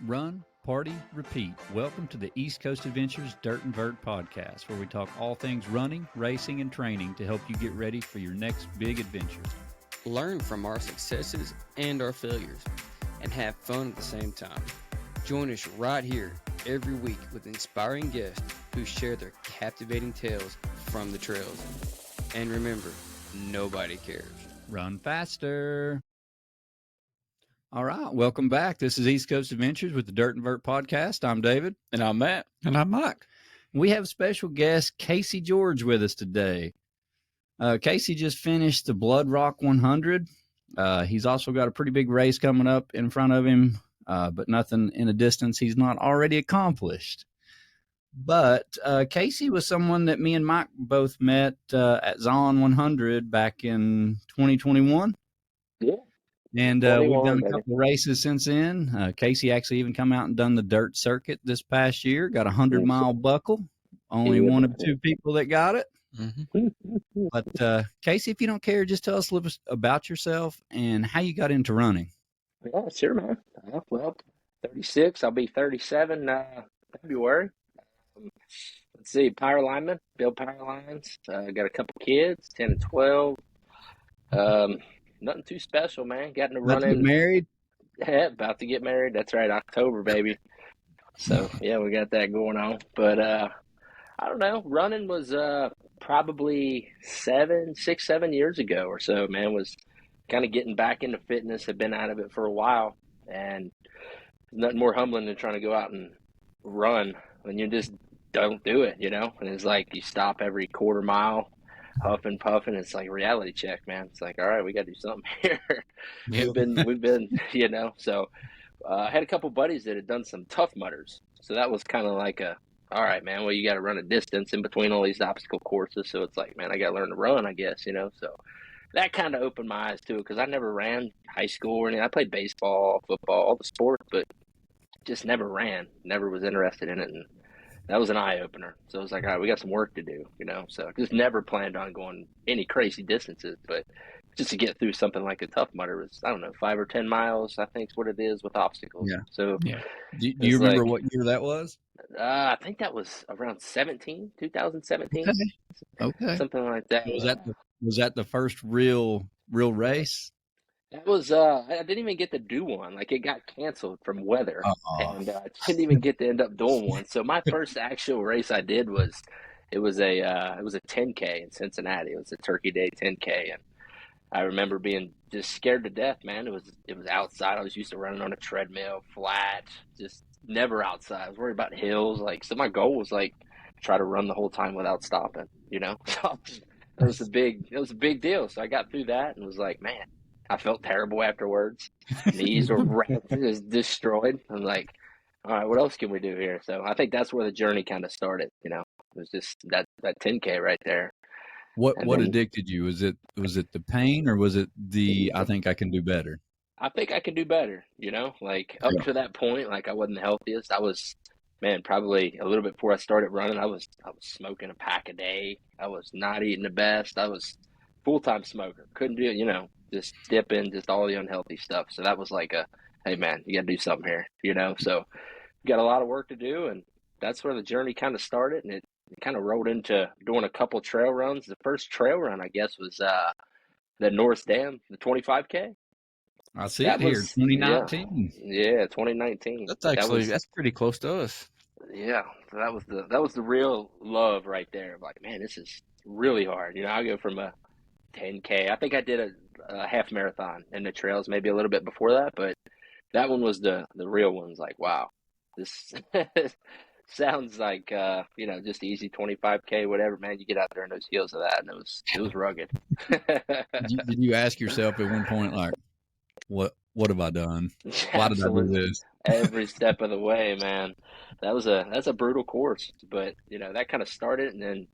Run, party, repeat. Welcome to the East Coast Adventures Dirt and Vert podcast, where we talk all things running, racing, and training to help you get ready for your next big adventure. Learn from our successes and our failures, and have fun at the same time. Join us right here every week with inspiring guests who share their captivating tales from the trails. And remember, nobody cares. Run faster. All right, welcome back. This is East Coast Adventures with the Dirt and Vert podcast. I'm David. And I'm Matt. And I'm Mike. We have special guest Casey George with us today. Casey just finished the Blood Rock 100. He's also got a pretty big race coming up in front of him, but nothing in a distance he's not already accomplished. But Casey was someone that me and Mike both met at Zion 100 back in 2021. Yeah. And we've done a couple of races since then. Casey actually even come out and done the dirt circuit this past year. Got a 100-mile buckle. Only one of two people that got it. Mm-hmm. But Casey, if you don't care, just tell us a little bit about yourself and how you got into running. Yeah, sure, man. Well, 36. I'll be 37 February. Let's see, power lineman, build power lines. Got a couple kids, 10 and 12. Nothing too special, man. Got into running. Get married? Yeah, about to get married. That's right, October, baby. So, yeah, we got that going on. But I don't know. Running was probably 7 years ago or so, man. Was kind of getting back into fitness. Had been out of it for a while. And nothing more humbling than trying to go out and run when you just don't do it, you know? And it's like you stop every quarter mile, huffing, puffing. It's like a reality check, man. It's like, all right, we got to do something here. Yep. We've been, you know. So I had a couple buddies that had done some Tough Mudders. So that was kind of like all right, man, well, you got to run a distance in between all these obstacle courses. So it's like, man, I got to learn to run, I guess, you know. So that kind of opened my eyes, too, because I never ran high school or anything. I played baseball, football, all the sports, but just never ran, never was interested in it. And that was an eye-opener. So it was like, all right, we got some work to do, you know. So just never planned on going any crazy distances, but just to get through something like a Tough Mudder was, I don't know, 5 or 10 miles, I think is what it is with obstacles. Yeah. So Yeah. Do you remember what year that was? I think that was around 2017. Okay. Something like that. Was that the first real race? That was, I didn't even get to do one. Like, it got canceled from weather. And I didn't even get to end up doing one. So my first actual race I did was a 10K in Cincinnati. It was a Turkey Day 10K. And I remember being just scared to death, man. It was outside. I was used to running on a treadmill, flat, just never outside. I was worried about hills. Like, so my goal was like try to run the whole time without stopping, you know? So it was a big deal. So I got through that and was like, man, I felt terrible afterwards. Knees were just destroyed. I'm like, all right, what else can we do here? So I think that's where the journey kind of started, you know. It was just that 10K right there. What addicted you? Was it the pain, or was it the I think I can do better? I think I can do better, you know. Like up to that point, like I wasn't the healthiest. I was, man, probably a little bit before I started running, I was smoking a pack a day. I was not eating the best. I was full-time smoker. Couldn't do it, you know, just dipping, just all the unhealthy stuff. So that was like hey man, you got to do something here, you know. So got a lot of work to do, and that's where the journey kind of started, and it kind of rolled into doing a couple trail runs. The first trail run, I guess, was the Norris Dam, the 25K. I see it here, 2019. Yeah, 2019. That's pretty close to us. Yeah, that was the real love right there. Like, man, this is really hard. You know, I go from a 10K. I think I did a half marathon in the trails, maybe a little bit before that, but that one was the real one. Like, wow, this sounds like you know, just easy 25K, whatever, man. You get out there in those hills of that, and it was rugged. Did you ask yourself at one point, like, what have I done? Why did I do this? Every step of the way, man. That's a brutal course, but you know, that kind of started, and then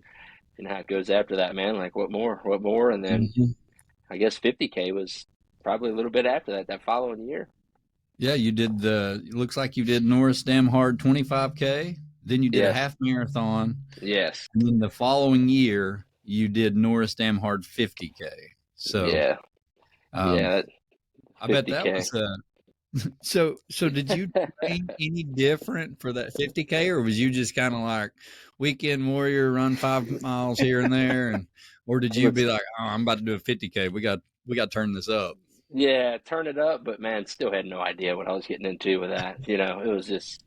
you know how it goes after that, man. Like, what more, and then I guess 50K was probably a little bit after that following year. Yeah, you did it looks like you did Norris Dam Hard 25K. Then you did a half marathon. Yes. And then the following year, you did Norris Dam Hard 50K. So yeah. I bet that So did you train any different for that 50K, or was you just kind of like weekend warrior, run 5 miles here and there, or did you be like, oh, I'm about to do a 50K, we got to turn this up? Yeah, turn it up, but man, still had no idea what I was getting into with that. It was just,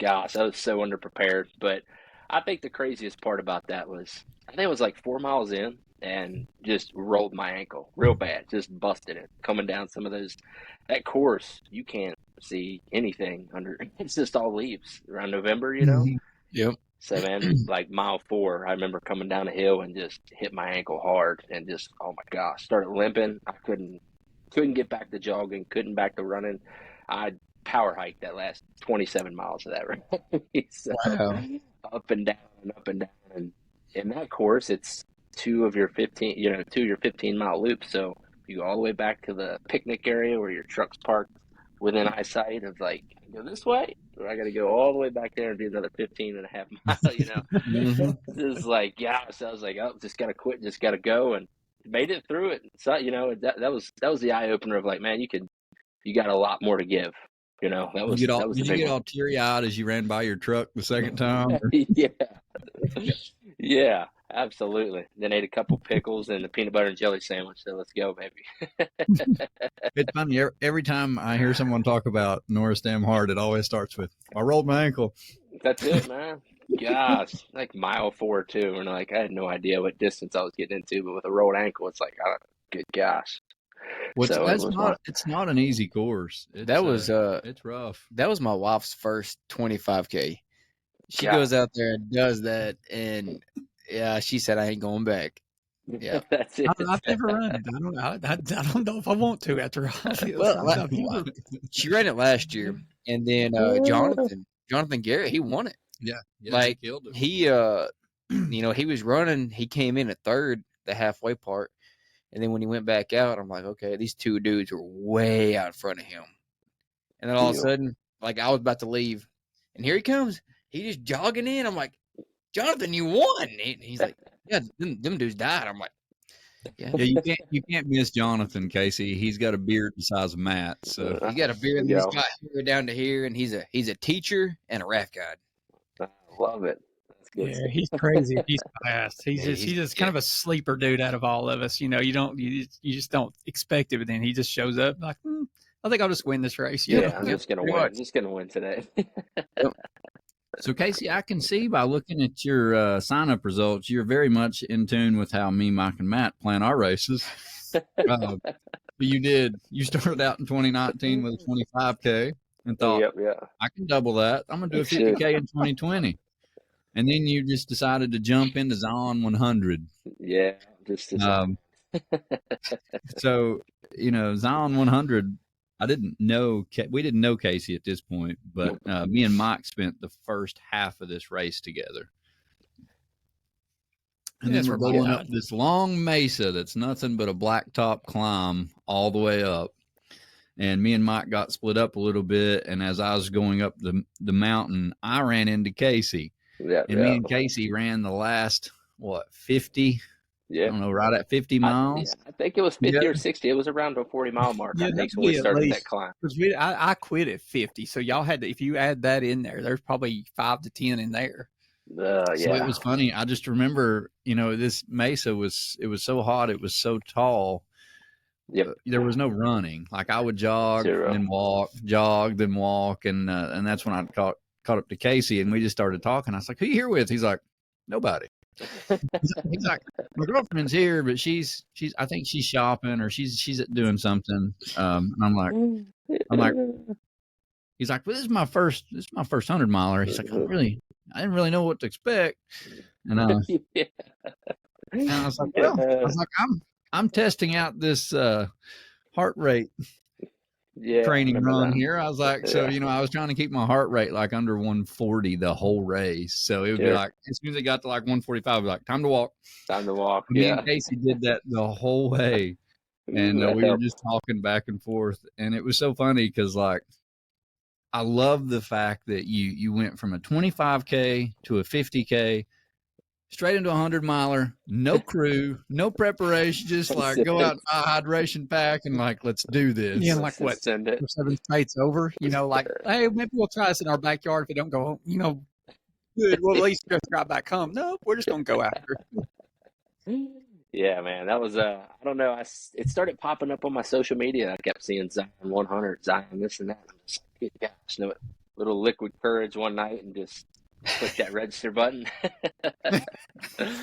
gosh, I was so underprepared. But I think the craziest part about that was, I think it was like 4 miles in and just rolled my ankle real bad, just busted it. Coming down some of those, that course, you can't see anything under, it's just all leaves around November. Mhm. Yep. So man, like mile 4, I remember coming down a hill and just hit my ankle hard and just, oh my gosh, started limping. I couldn't get back to jogging, couldn't back to running. I power hiked that last 27 miles of that race. So Wow. up and down and up and down. And in that course, it's two of your 15-mile loops. So you go all the way back to the picnic area where your truck's parked within eyesight of like, go this way, or I got to go all the way back there and do another 15 and a half mile. Mhm. This is like, yeah. So I was like, oh, just got to quit, just got to go. And made it through it. So, that was the eye opener of like, man, you got a lot more to give. That was the Did you big get one. all teary eyed as you ran by your truck the second time? Yeah. Yeah, absolutely. Then ate a couple pickles and the peanut butter and jelly sandwich. So let's go, baby. It's funny. Every time I hear someone talk about Norris Dam Hard, it always starts with, I rolled my ankle. That's it, man. Gosh, like mile 4 too, and like I had no idea what distance I was getting into, but with a rolled ankle, it's like, good gosh. So it was one. It's not an easy course. That was it's rough. that was my wife's first 25K. She Yeah. goes out there and does that, and yeah, she said I ain't going back. Yeah. That's it. I've never run it. I don't know if I want to after all this. Well, she ran it last year, and then Jonathan Garrett, he won it. Yeah, Like, he killed it. He he was running. He came in at third, the halfway part, and then when he went back out, I'm like, okay, these two dudes were way out in front of him. And then all of a sudden, like I was about to leave, and here he comes. He just jogging in. I'm like, Jonathan, you won. And he's like, yeah, them dudes died. I'm like, yeah, Yeah, you can't miss Jonathan, Casey. He's got a beard the size of Matt. So he got a beard. There you He's go. got hair down to here, and he's a teacher and a raft guide. I love it. That's good. Yeah, he's crazy. He's fast. He's Yeah, just kind of a sleeper dude out of all of us. You just don't expect it, but then he just shows up like, I think I'll just win this race. Yeah, I'm just gonna pretty win. much. Just gonna win today. So, Casey, I can see by looking at your sign-up results, you're very much in tune with how me, Mike, and Matt plan our races. You started out in 2019 with a 25K and thought, Yep, yeah. I can double that. I'm going to do a 50K in 2020. And then you just decided to jump into Zion 100. Yeah, just So, Zion 100, we didn't know Casey at this point, but me and Mike spent the first half of this race together. And then we're going up this long mesa that's nothing but a blacktop climb all the way up. And me and Mike got split up a little bit. And as I was going up the mountain, I ran into Casey. Yeah, and me and Casey ran the last, 50? Yeah. I don't know, right at 50 miles? I think it was 50 or 60. It was around the 40-mile mark, I think, when we started that climb. I quit at 50, so y'all had to, if you add that in there, there's probably 5 to 10 in there. Yeah. So it was funny. I just remember, this mesa it was so hot, it was so tall. Yep. There was no running. Like I would jog, then walk, jog, then walk, and that's when I caught up to Casey, and we just started talking. I was like, "Who you here with?" He's like, "Nobody." He's like, "My girlfriend's here, but I think she's shopping or she's doing something." And I'm like, he's like, "Well, this is my first 100-miler." He's like, I didn't really know what to expect, and I was like, I'm testing out this heart rate training run here. I was like, so I was trying to keep my heart rate like under 140 the whole race. So it would be like, as soon as it got to like 145, I'd be like, time to walk. Me and Casey did that the whole way, and we were just talking back and forth, and it was so funny because like I love the fact that you went from a 25K to a 50K straight into a 100-miler, no crew, no preparation, just like go out, buy a hydration pack, and like, let's do this. Yeah, like what? Send it. 7 states over, like, hey, maybe we'll try this in our backyard if it don't go, good. Well, at least just got back home. No, we're just gonna go after. Yeah, man, that was I don't know. It started popping up on my social media. I kept seeing Zion 100, Zion this and that. I'm just like, gosh, no, little liquid courage one night and just click that register button.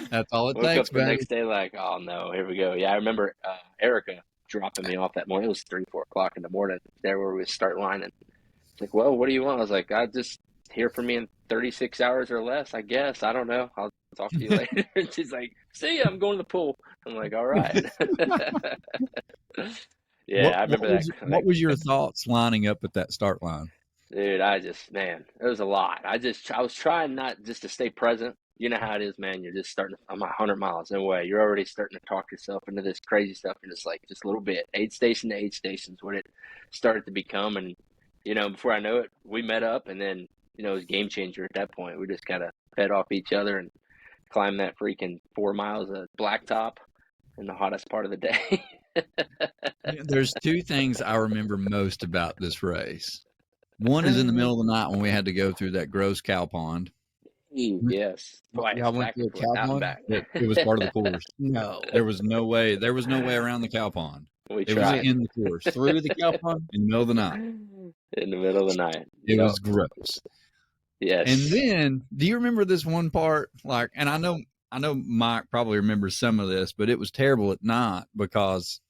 That's all it Woke takes, up the man. next day like, oh no, here we go. Yeah, I remember Erica dropping me off that morning. It was 3, 4 o'clock in the morning there where we start lining. Like, well, what do you want? I was like, I just hear from me in 36 hours or less, I guess. I don't know. I'll talk to you later. And she's like, see ya, I'm going to the pool. I'm like, all right. Yeah, I remember that. What was your thoughts lining up at that start line? Dude, man, it was a lot. I was trying not just to stay present. You know how it is, man. You're just starting, I'm 100 miles away. You're already starting to talk yourself into this crazy stuff. And it's like, just a little bit. Aid station to aid station is what it started to become. And, before I know it, we met up and then, it was game changer at that point. We just kind of fed off each other and climbed that freaking 4 miles of blacktop in the hottest part of the day. There's 2 things I remember most about this race. One is in the middle of the night when we had to go through that gross cow pond. Yes. Twice. Y'all went Back through and a forth, cow out and pond? back. It was part of the course. No. There was no way around the cow pond. We It was tried. in the course, through the cow pond in the middle of the night. In the middle of the night. It was gross. Yes. And then, do you remember this one part? Like, and I know Mike probably remembers some of this, but it was terrible at night because,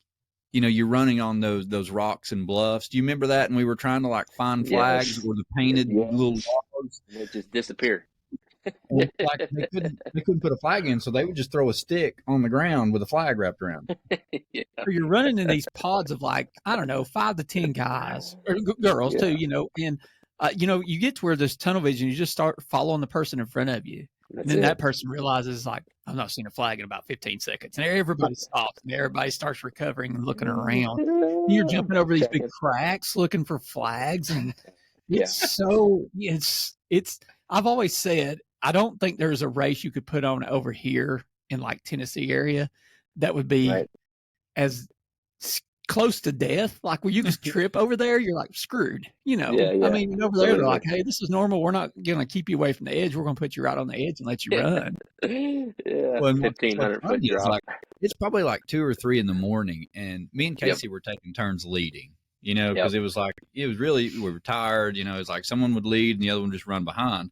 you're running on those rocks and bluffs. Do you remember that? And we were trying to like find flags Yes. or the painted Yes. little logs. And it just disappeared. And like they couldn't put a flag in, so they would just throw a stick on the ground with a flag wrapped around. Yeah. Or you're running in these pods of like, I don't know, 5 to 10 guys or girls Yeah. too, and you get to where there's tunnel vision, you just start following the person in front of you. That's And then it. that person realizes, like, I'm not seeing a flag in about 15 seconds. And everybody stops and everybody starts recovering and looking around. And you're jumping over these big cracks looking for flags. And it's I've always said, I don't think there's a race you could put on over here in like Tennessee area that would be Right. as close to death. Like where you just trip over there, you're like screwed, Yeah, I mean, over there, they're Absolutely. like, hey, this is normal. We're not going to keep you away from the edge. We're going to put you right on the edge and let you run. Yeah. Well, and 1,500 foot it's drop. like it's probably like 2 or 3 in the morning, and me and Casey were taking turns leading. Because it was like we were tired. It was like someone would lead and the other one just run behind,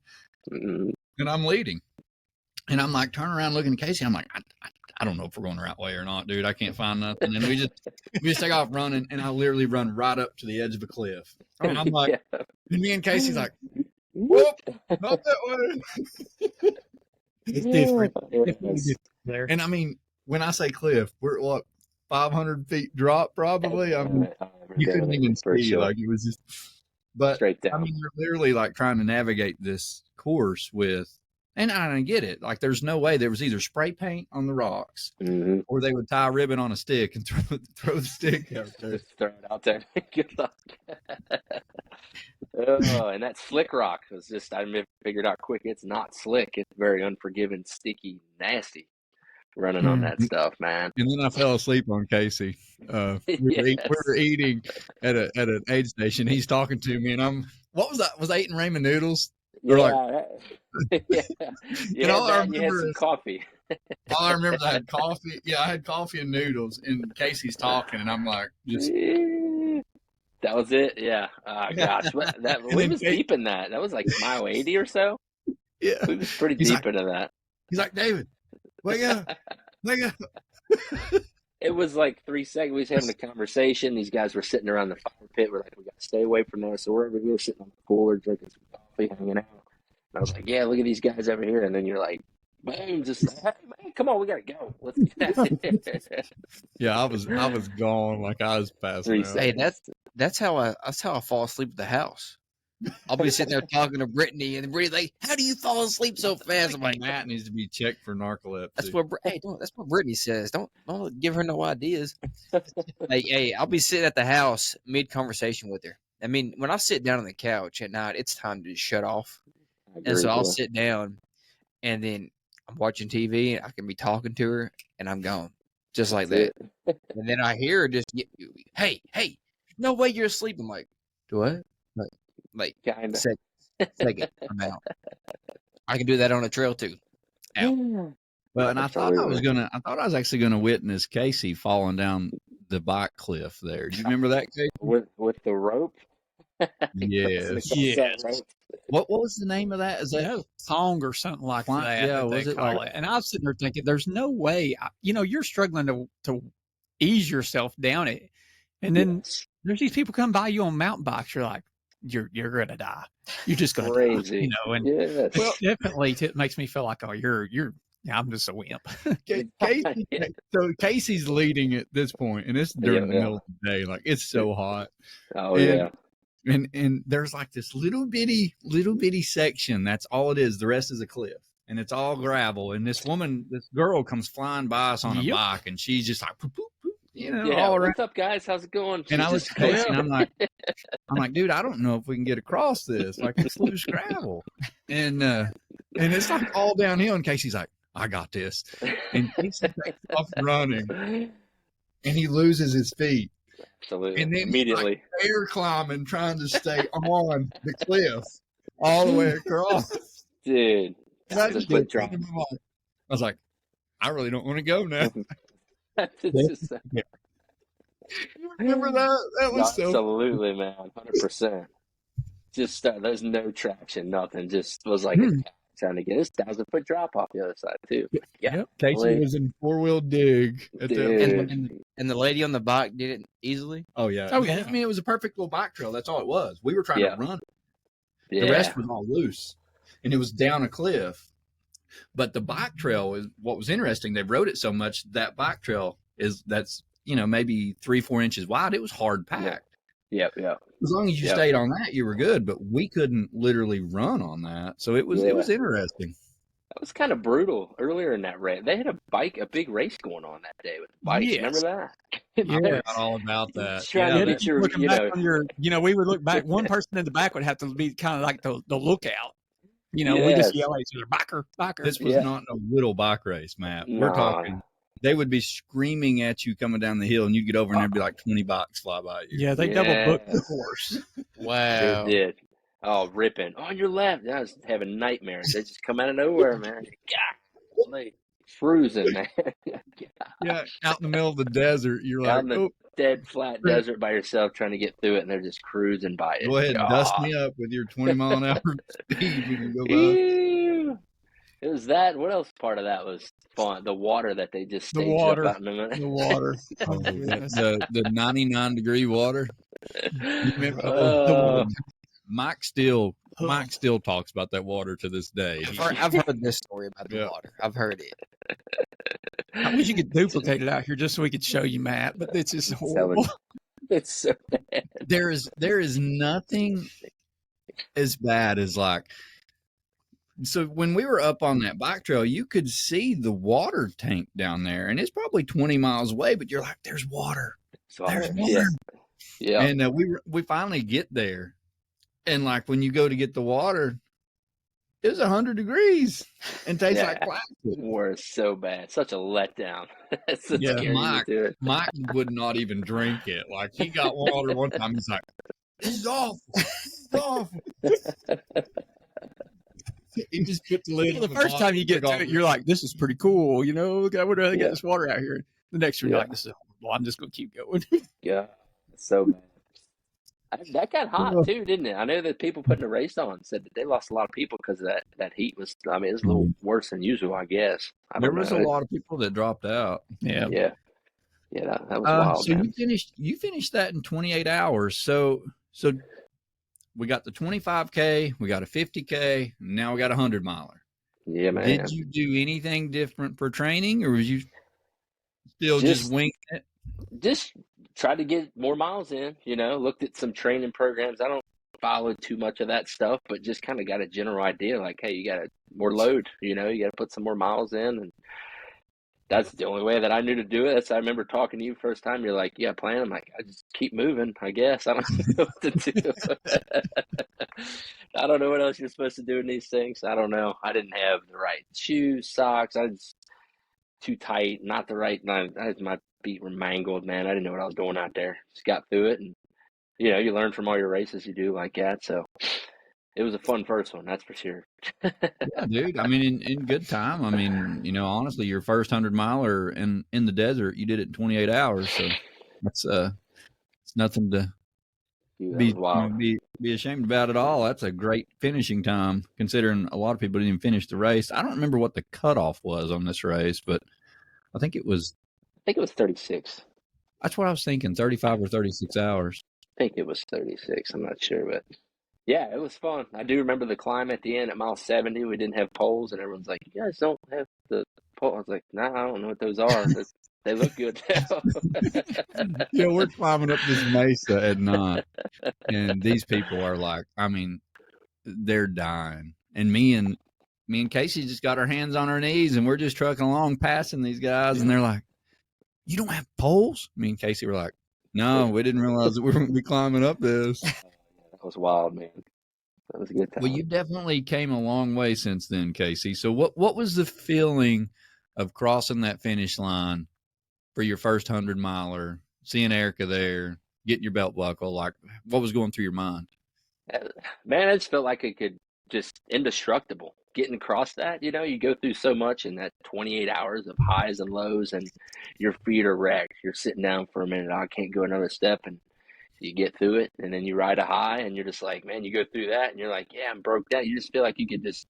Mm, and I'm leading, and I'm like turning around looking at Casey. I'm like, I don't know if we're going the right way or not, dude. I can't find nothing, and we just take off running, and I literally run right up to the edge of a cliff, and I'm like, yeah. and me and Casey's like, whoop, not that way. It's different. Yes. There. And I mean, when I say cliff, we're what 500 feet drop probably. I mean, you couldn't even For see, sure. like it was just. But Straight I down. mean, you're literally like trying to navigate this course with, and I get it. Like, there's no way there was either spray paint on the rocks Mhm. or they would tie a ribbon on a stick and throw the stick out there. Just throw it out there. Good luck. Oh, and that slick rock was just, I figured out quick, it's not slick. It's very unforgiving, sticky, nasty running on that stuff, man. And then I fell asleep on Casey. We were eating at an aid station. He's talking to me, and what was that? Was I eating ramen noodles? Or Yeah. Yeah. And all I You had remember some is- coffee. All I remember is I had coffee. Yeah, I had coffee and noodles, and Casey's talking, and I'm like, just That was it. Yeah. Gosh, we then was deep in that. That was like mile 80 or so. yeah. We was pretty He's deep like- into that. He's like, David, wake up, wake up. It was like 3 seconds. We was having a conversation. These guys were sitting around the fire pit. We're like, we got to stay away from there. So we're over here sitting on the cooler, drinking some coffee, hanging out. And I was like, yeah, look at these guys over here. And then you're like, boom, just, hey, man, come on, we got to go. Let's get Yeah, I was gone, like I was passing 3 out. Hey, seconds. that's how I fall asleep at the house. I'll be sitting there talking to Brittany, and Brittany's like, "How do you fall asleep so fast?" I'm like, Matt needs to be checked for narcolepsy. "That's what that's what Brittany says. Don't give her no ideas." Hey, I'll be sitting at the house mid conversation with her. I mean, when I sit down on the couch at night, it's time to just shut off. I agree And so I'll with you. sit down, and then I'm watching TV, and I can be talking to her, and I'm gone, just like That's that. And then I hear her just, hey, no way you're asleep. I'm like, what? Like, Kind of. second, I'm out. I can do that on a trail too. Out. Well, and I thought I Absolutely. was actually gonna witness Casey falling down the bike cliff there. Do you remember that, Casey? With the rope. Yes. Yes. What was the name of that? Is that Yeah, thong or something like Fly- that. yeah, that was they it call like- it? And I was sitting there thinking, there's no way. You're struggling to ease yourself down it, and then there's these people come by you on mountain bikes. You're like, you're gonna die. You're just gonna Crazy. die. And Yes. well, definitely makes me feel like, oh, yeah, I'm just a wimp. Casey, so Casey's leading at this point, and it's during the Yeah. middle of the day, like it's so hot. Oh And- yeah. And there's like this little bitty section. That's all it is. The rest is a cliff, and it's all gravel. And this girl comes flying by us on a Yep. bike, and she's just like, poop, poop, poop, Yeah. all around. What's up, guys? How's it going? And I She's look just at Casey, going- and I'm like, dude, I don't know if we can get across this. Like it's loose gravel, and it's like all downhill. And Casey's like, I got this, and Casey takes off running, and he loses his feet. Absolutely. And then he's Immediately. air climbing, trying to stay on the cliff all the way across. Dude. And I That's a just foot looked drop. at him, I was like, I really don't want to go now. It's just, You remember that? That was so. absolutely, man. 100%. Just there's no traction, nothing. Just was like a cat trying to get this 1,000-foot drop off the other side too. Yeah. Casey was in 4-wheel dig at that Dude. point. And the lady on the bike did it easily. Oh yeah. Oh, yeah. I mean, it was a perfect little bike trail. That's all it was. We were trying Yeah. to run. Yeah. The rest was all loose, and it was down a cliff. But the bike trail is what was interesting. They rode it so much that bike trail that's maybe 3-4 inches wide. It was hard packed. Yep. As long as you stayed on that, you were good. But we couldn't literally run on that, so it was interesting. That was kind of brutal earlier in that race. They had a big race going on that day with the bikes. Yes. Remember that? I Yeah. forgot all about that. Trying Yeah, to get your, looking back on we would look back. One person in the back would have to be kind of like the lookout. We just yell at each other, biker. This was not a little bike race, Matt. We're talking. They would be screaming at you coming down the hill, and you'd get over, and there'd be like 20 bikes fly by you. Yeah, they double booked the course. Wow. They did. Oh, ripping. On your left. I was having nightmares. They just come out of nowhere, man. God, like cruising, man. Yeah, out in the middle of the desert, you're Out like, in the dead flat desert by yourself trying to get through it, and they're just cruising by it. go ahead and dust me up with your 20-mile-an-hour speed when you go by. Ew. It was that. What else part of that was fun? The water that they just The staged water. up out in The water. Oh, the 99-degree water. Oh, Mike still talks about that water to this day. I've heard this story about the Yeah. water. I've heard it. I wish you could duplicate it out here just so we could show you, Matt. But it's just horrible. it's so bad. There is nothing as bad as like. So when we were up on that bike trail, you could see the water tank down there, and it's probably 20 miles away. But you're like, "There's water, there's water." Yeah. And we finally get there, and like when you go to get the water, it was 100 degrees and tastes like plastic. We're so bad. Such a letdown. That's so scary to do it. Mike would not even drink it. Like he got water one time. He's like, "This is awful. It's awful." He just put the lid. Well, on the first bottle, time you get took to off it, you're like, "This is pretty cool." I would rather Yeah. get this water out here. The next year, you're Yeah. like, "This is horrible. I'm just going to keep going." Yeah. So bad. That got hot too, didn't it? I know that people putting a race on said that they lost a lot of people because of that heat was. I mean, it's a little worse than usual, I guess. There was a lot of people that dropped out. Yeah. Yeah. Yeah, that was wild. So man. you finished that in 28 hours. So we got the 25K, we got a 50K, and now we got a 100-miler. Yeah, man. Did you do anything different for training, or was you still just winging it? Just tried to get more miles in, looked at some training programs. I don't follow too much of that stuff, but just kind of got a general idea like, hey, you got more load, you got to put some more miles in. And That's the only way that I knew to do it. I remember talking to you first time. You're like, "Yeah, plan." I'm like, "I just keep moving, I guess. I don't know what to do." I don't know what else you're supposed to do in these things. I don't know. I didn't have the right shoes, socks. I was too tight, not the right. My feet were mangled, man. I didn't know what I was doing out there. Just got through it, and you learn from all your races you do like that. So it was a fun first one, that's for sure. Yeah, dude. I mean, in good time. I mean, honestly, your first 100-miler in the desert, you did it in 28 hours. So that's it's nothing to Dude, that was be wild. be ashamed about at all. That's a great finishing time, considering a lot of people didn't even finish the race. I don't remember what the cutoff was on this race, but I think it was. I think it was 36. That's what I was thinking, 35 or 36 hours. I think it was 36. I'm not sure, but yeah, it was fun. I do remember the climb at the end at mile 70. We didn't have poles, and everyone's like, "You guys don't have the pole." I was like, "Nah, I don't know what those are. They look good though." Yeah, we're climbing up this mesa at night, and these people are like, I mean, they're dying. And me and Casey just got our hands on our knees, and we're just trucking along, passing these guys, and they're like, "You don't have poles?" Me and Casey were like, "No, we didn't realize that we were going to be climbing up this." That was wild, man. That was a good time. Well, you definitely came a long way since then, Casey. So what was the feeling of crossing that finish line for your first 100-miler, seeing Erica there, getting your belt buckle? Like, what was going through your mind? Man, I just felt like it could just indestructible. Getting across that, you go through so much in that 28 hours of highs and lows, and your feet are wrecked. You're sitting down for a minute. I can't go another step, and you get through it, and then you ride a high, and you're just like, man, you go through that, and you're like, yeah, I'm broke down. You just feel like you could just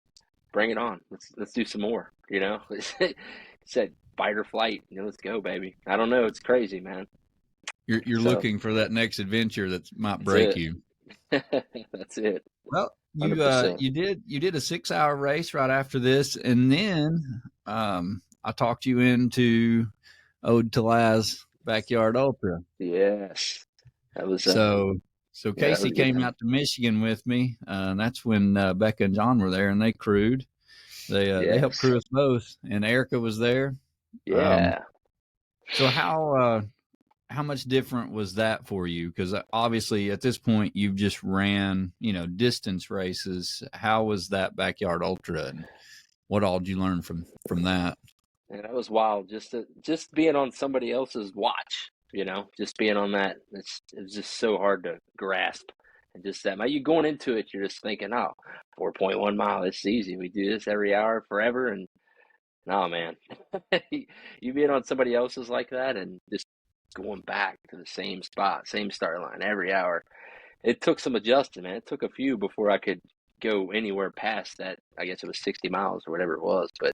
bring it on. Let's do some more. It said fight or flight. Let's go, baby. I don't know. It's crazy, man. You're So, looking for that next adventure that might break it. you. That's it. Well, 100%. you did a 6-hour race right after this, and then I talked you into Ode to Laz Backyard Ultra. Yes. That was So Casey was came out to Michigan with me. And that's when Becca and John were there, and they crewed. They helped crew us both, and Erica was there. Yeah. So how much different was that for you? Because obviously at this point you've just ran, distance races. How was that Backyard Ultra, and what all did you learn from that? And that was wild. Just being on somebody else's watch, just being on that. It was just so hard to grasp. And just that, you going into it, you're just thinking, oh, 4.1 mile, it's easy. We do this every hour forever. And no, man, you being on somebody else's like that and just going back to the same spot, same start line every hour. It took some adjusting, man. It took a few before I could go anywhere past that. I guess it was 60 miles or whatever it was, but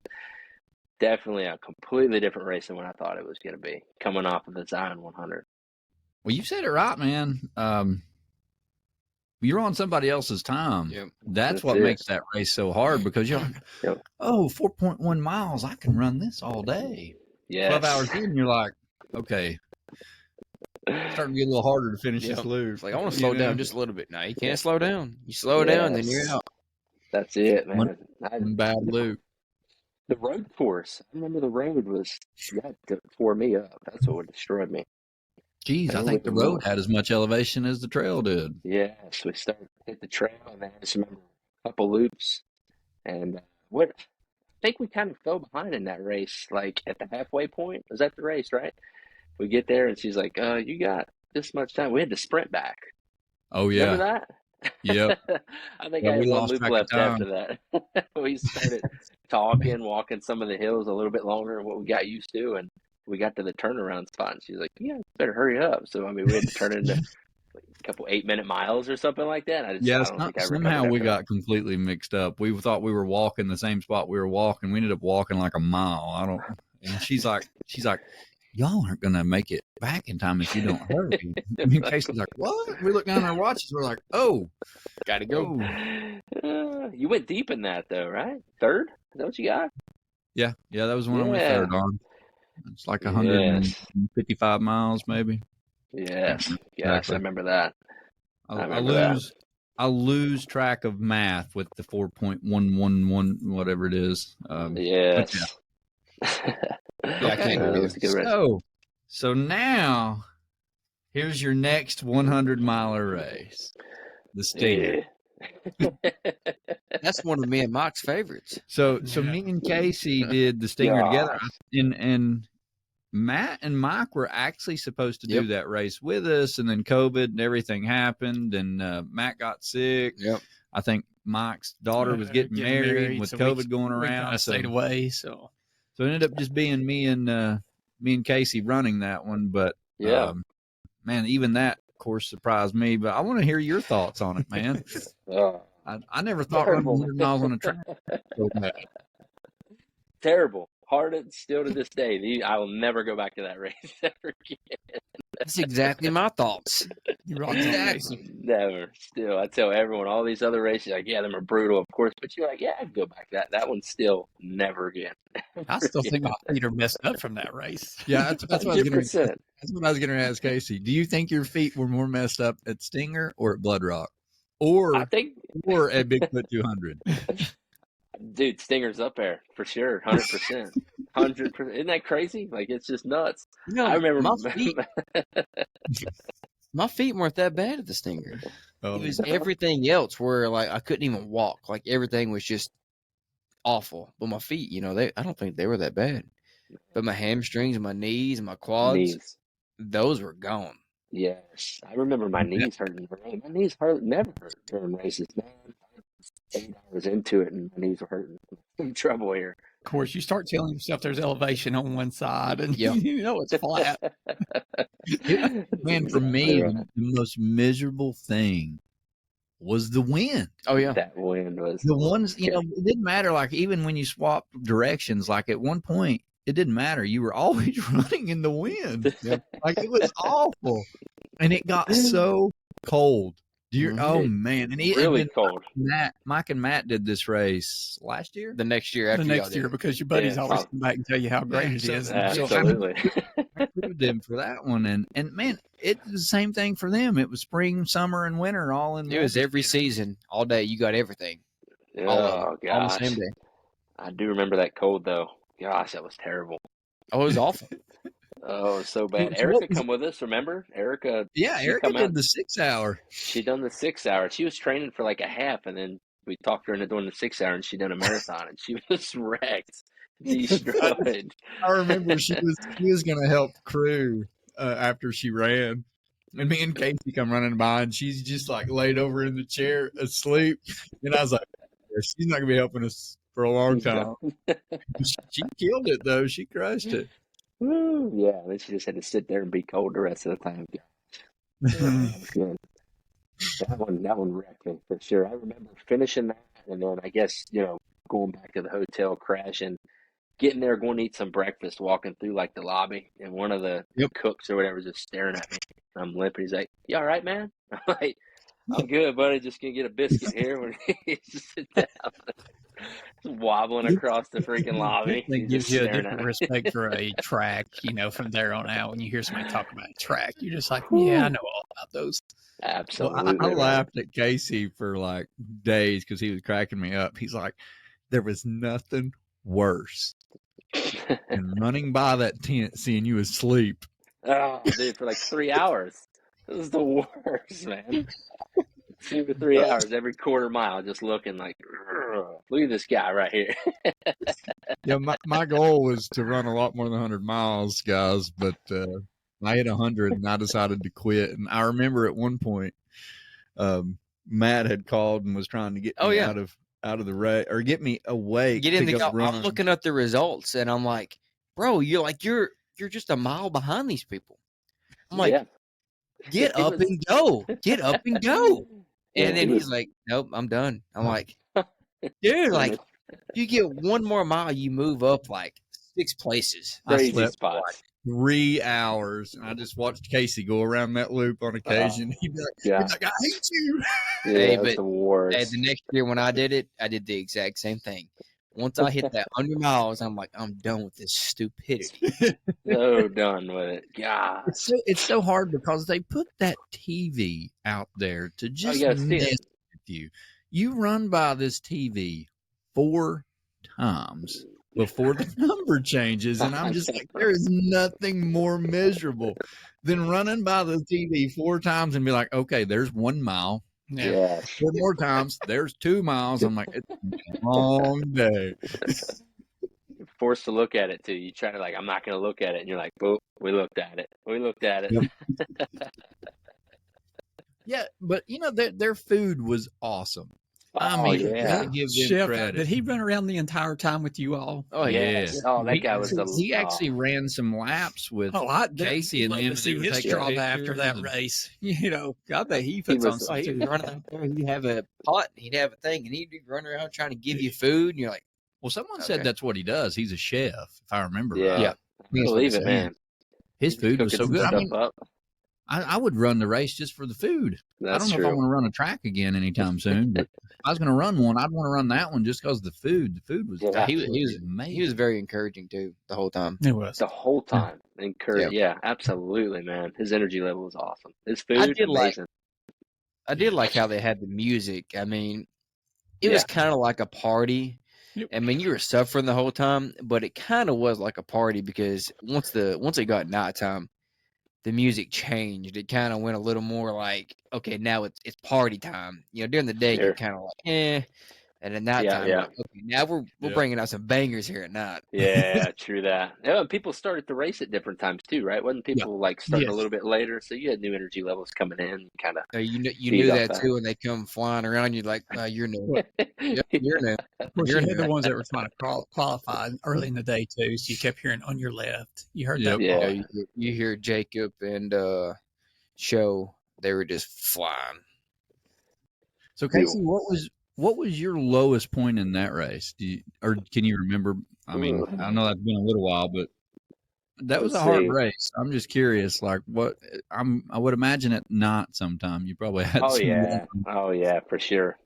definitely a completely different race than what I thought it was going to be coming off of the Zion 100. Well, you said it right, man. You're on somebody else's time. Yep. That's what makes that race so hard, because you're like, 4.1 miles, I can run this all day. Yes. 12 hours in, you're like, okay, starting to get a little harder to finish this loop. It's like, I want to slow down just a little bit. Now you can't slow down. You slow down, then you're out. That's it, man. Bad loop. The road course. I remember the road tore me up. That's what destroyed me. Geez, I think the road had as much elevation as the trail did. Yes, we started to hit the trail, and then I just remember a couple loops. And I think we kind of fell behind in that race, like at the halfway point. Was that the race, right? We get there, and she's like, you got this much time. We had to sprint back. Oh, yeah. Remember that? Yep. I think I had one loop left after that. We started walking some of the hills a little bit longer than what we got used to, and we got to the turnaround spot, and she's like, "Yeah, better hurry up." So we had to turn into a couple 8-minute miles or something like that. Somehow we got completely mixed up. We thought we were walking the same spot we were walking. We ended up walking like a mile. And she's like, y'all aren't going to make it back in time if you don't hurry. Me and Casey's like, what? We look down at our watches. We're like, oh, got to go. You went deep in that, though, right? Third? Is that what you got? Yeah, that was one I went third on. It's like 155 miles, maybe. Yes, exactly. I remember that. I lose track of math with the 4.111, whatever it is. Yes. Yeah, I can't Okay. do That was a good race. So now here's your next 100-miler race, the Stinger. Yeah. That's one of me and Mike's favorites. So Yeah. me and Casey did the Stinger together, Gosh. and Matt and Mike were actually supposed to do that race with us, and then COVID and everything happened, and Matt got sick. Yep. I think Mike's daughter was getting married with so COVID going we around. kind of stayed away. So it ended up just being me and Casey running that one. But Yeah. man, even that course surprised me. But I want to hear your thoughts on it, man. I never thought running Terrible. 100 miles on a track was so bad. Terrible. Hard still to this day. I will never go back to that race ever again. That's exactly my thoughts. you rocked on, Casey. Never. Still, I tell everyone all these other races, like, yeah, them are brutal, of course, but you're like, yeah, I'd go back to that. That one's still never again. I still think my feet are messed up from that race. Yeah, that's what I was going to. 100%. That's what I was going to ask Casey. Do you think your feet were more messed up at Stinger or at Blood Rock, or I think, at Bigfoot 200? dude, Stinger's up there for sure, 100%. 100%. Isn't that crazy? Like, it's just nuts. You know, I remember my feet weren't that bad at the Stinger. Oh, It was everything else where like I couldn't even walk. Like everything was just awful. But my feet, I don't think they were that bad. But my hamstrings and my knees and my quads, knees. those were gone. Yes, I remember my knees hurting. My knees never hurt during races, man. 8 hours into it, and my knees were hurting. I'm in trouble here. Of course, you start telling yourself there's elevation on one side, and Yeah. it's flat. man, for me, the most miserable thing was the wind. Oh yeah. That wind was The ones, it didn't matter. Like, even when you swapped directions, like at one point, it didn't matter. You were always running in the wind. Like, it was awful. And it got so cold. Oh, man. And really cold. Mike and Matt did this race last year? The next year after The next year, because your buddies always come back and tell you how great it is. Absolutely. I approved them for that one. And man, it was the same thing for them. It was spring, summer, and winter all in It was every season, all day. You got everything. Oh, All the gosh. same day. I do remember that cold, though. Gosh, that was terrible. Oh, it was awful. Oh, it was so bad. Erica come with us, remember? Erica. Yeah, Erica did the 6 hour. She done the 6 hour. She was training for like a half, and then we talked her into doing the 6 hour, and she done a marathon, and she was wrecked, destroyed. I remember she was going to help crew after she ran. And me and Casey come running by, and she's just like laid over in the chair asleep. And I was like, she's not going to be helping us for a long time. She killed it, though. She crushed it. Woo, yeah, and then she just had to sit there and be cold the rest of the time. Good. That one wrecked me for sure. I remember finishing that, and then I guess, going back to the hotel, crashing, getting there, going to eat some breakfast, walking through like the lobby, and one of the cooks or whatever just staring at me. I'm limping. He's like, "You all right, man?" I'm like, "I'm good, buddy. Just gonna get a biscuit here." When he just sit down, wobbling across the freaking lobby. It He's gives just you a staring different at me. respect for a track, from there on out. When you hear somebody talk about a track, you're just like, yeah, I know all about those. Absolutely. Well, I laughed at Casey for like days because he was cracking me up. He's like, there was nothing worse than running by that tent, seeing you asleep. Oh, dude, for like 3 hours. This is the worst, man. 2 to 3 hours every quarter mile, just looking like, look at this guy right here. Yeah, my goal was to run a lot more than 100 miles, guys, but I hit 100 and I decided to quit. And I remember at one point, Matt had called and was trying to get me out of the race, or get me awake. Get in the car. run. I'm looking up the results, and I'm like, bro, you're just a mile behind these people. I'm like, get up and go. Get up and go. And then he's like, nope, I'm done. I'm like, dude, like, you get one more mile, you move up like 6 places. Crazy spots. 3 hours, and I just watched Casey go around that loop on occasion. He'd be like, I hate you. Yeah, that's the worst. The next year when I did it, I did the exact same thing. Once I hit that 100 miles, I'm like, I'm done with this stupidity. So done with it. God. It's so hard because they put that TV out there to just mess with you. You run by this TV 4 times before the number changes. And I'm just like, there is nothing more miserable than running by the TV 4 times and be like, okay, there's 1 mile. Yeah. 4 more times, there's 2 miles. I'm like, it's a long day. You're forced to look at it too. You try to like, I'm not going to look at it. And you're like, boop, we looked at it. We looked at it. Yep. Yeah, but you know, their food was awesome. I Oh, mean, yeah. give them Chef, credit. did he run around the entire time with you all? Oh, Yes. yeah. Oh, that guy was He actually ran some laps with Casey and love them. to see and they were his taking job after pictures that and- race. You know, I bet he puts on was- some He'd too. run out there, he'd have a pot, he'd have a thing, and he'd be running around trying to give you food, and you're like, Well, someone Okay. said that's what he does. He's a chef, if I remember Yeah. right. Yeah. I believe it, man. His food was Cooking so good. some I mean, stuff up. I would run the race just for the food. That's I don't know true. if I want to run a track again anytime soon, but if I was going to run one, I'd want to run that one just because the food. The food was Yeah. amazing. he was very encouraging too the whole time. It was. The whole time. Yeah, absolutely, man. His energy level was awesome. His food, did like- amazing. I did like how they had the music. I mean, it was kind of like a party. Yep. I mean, you were suffering the whole time, but it kind of was like a party because once it got nighttime, the music changed. It kind of went a little more like, okay, now it's party time. You know, during the day Sure. you're kind of like, and at nighttime, yeah. like, okay, now we're Yeah. bringing out some bangers here at night. Yeah, true that. Yeah, and people started to race at different times too, right? Wasn't people like starting a Yes. little bit later? So you had new energy levels coming in, kind of. So you Feed knew off that that. too, and they come flying around. You're like, you're new. Yep, you're new. Of course, You're you had new. the ones that were trying to qualify early in the day too, so you kept hearing on your left. You heard Yep. that? Yeah. You hear Jacob and Show. They were just flying. So, Casey, what was your lowest point in that race? Or can you remember? I mean, I know that's been a little while, but that was Let's a hard see. race. I'm just curious, like I would imagine at night sometime you probably had Oh some yeah, oh yeah, for sure.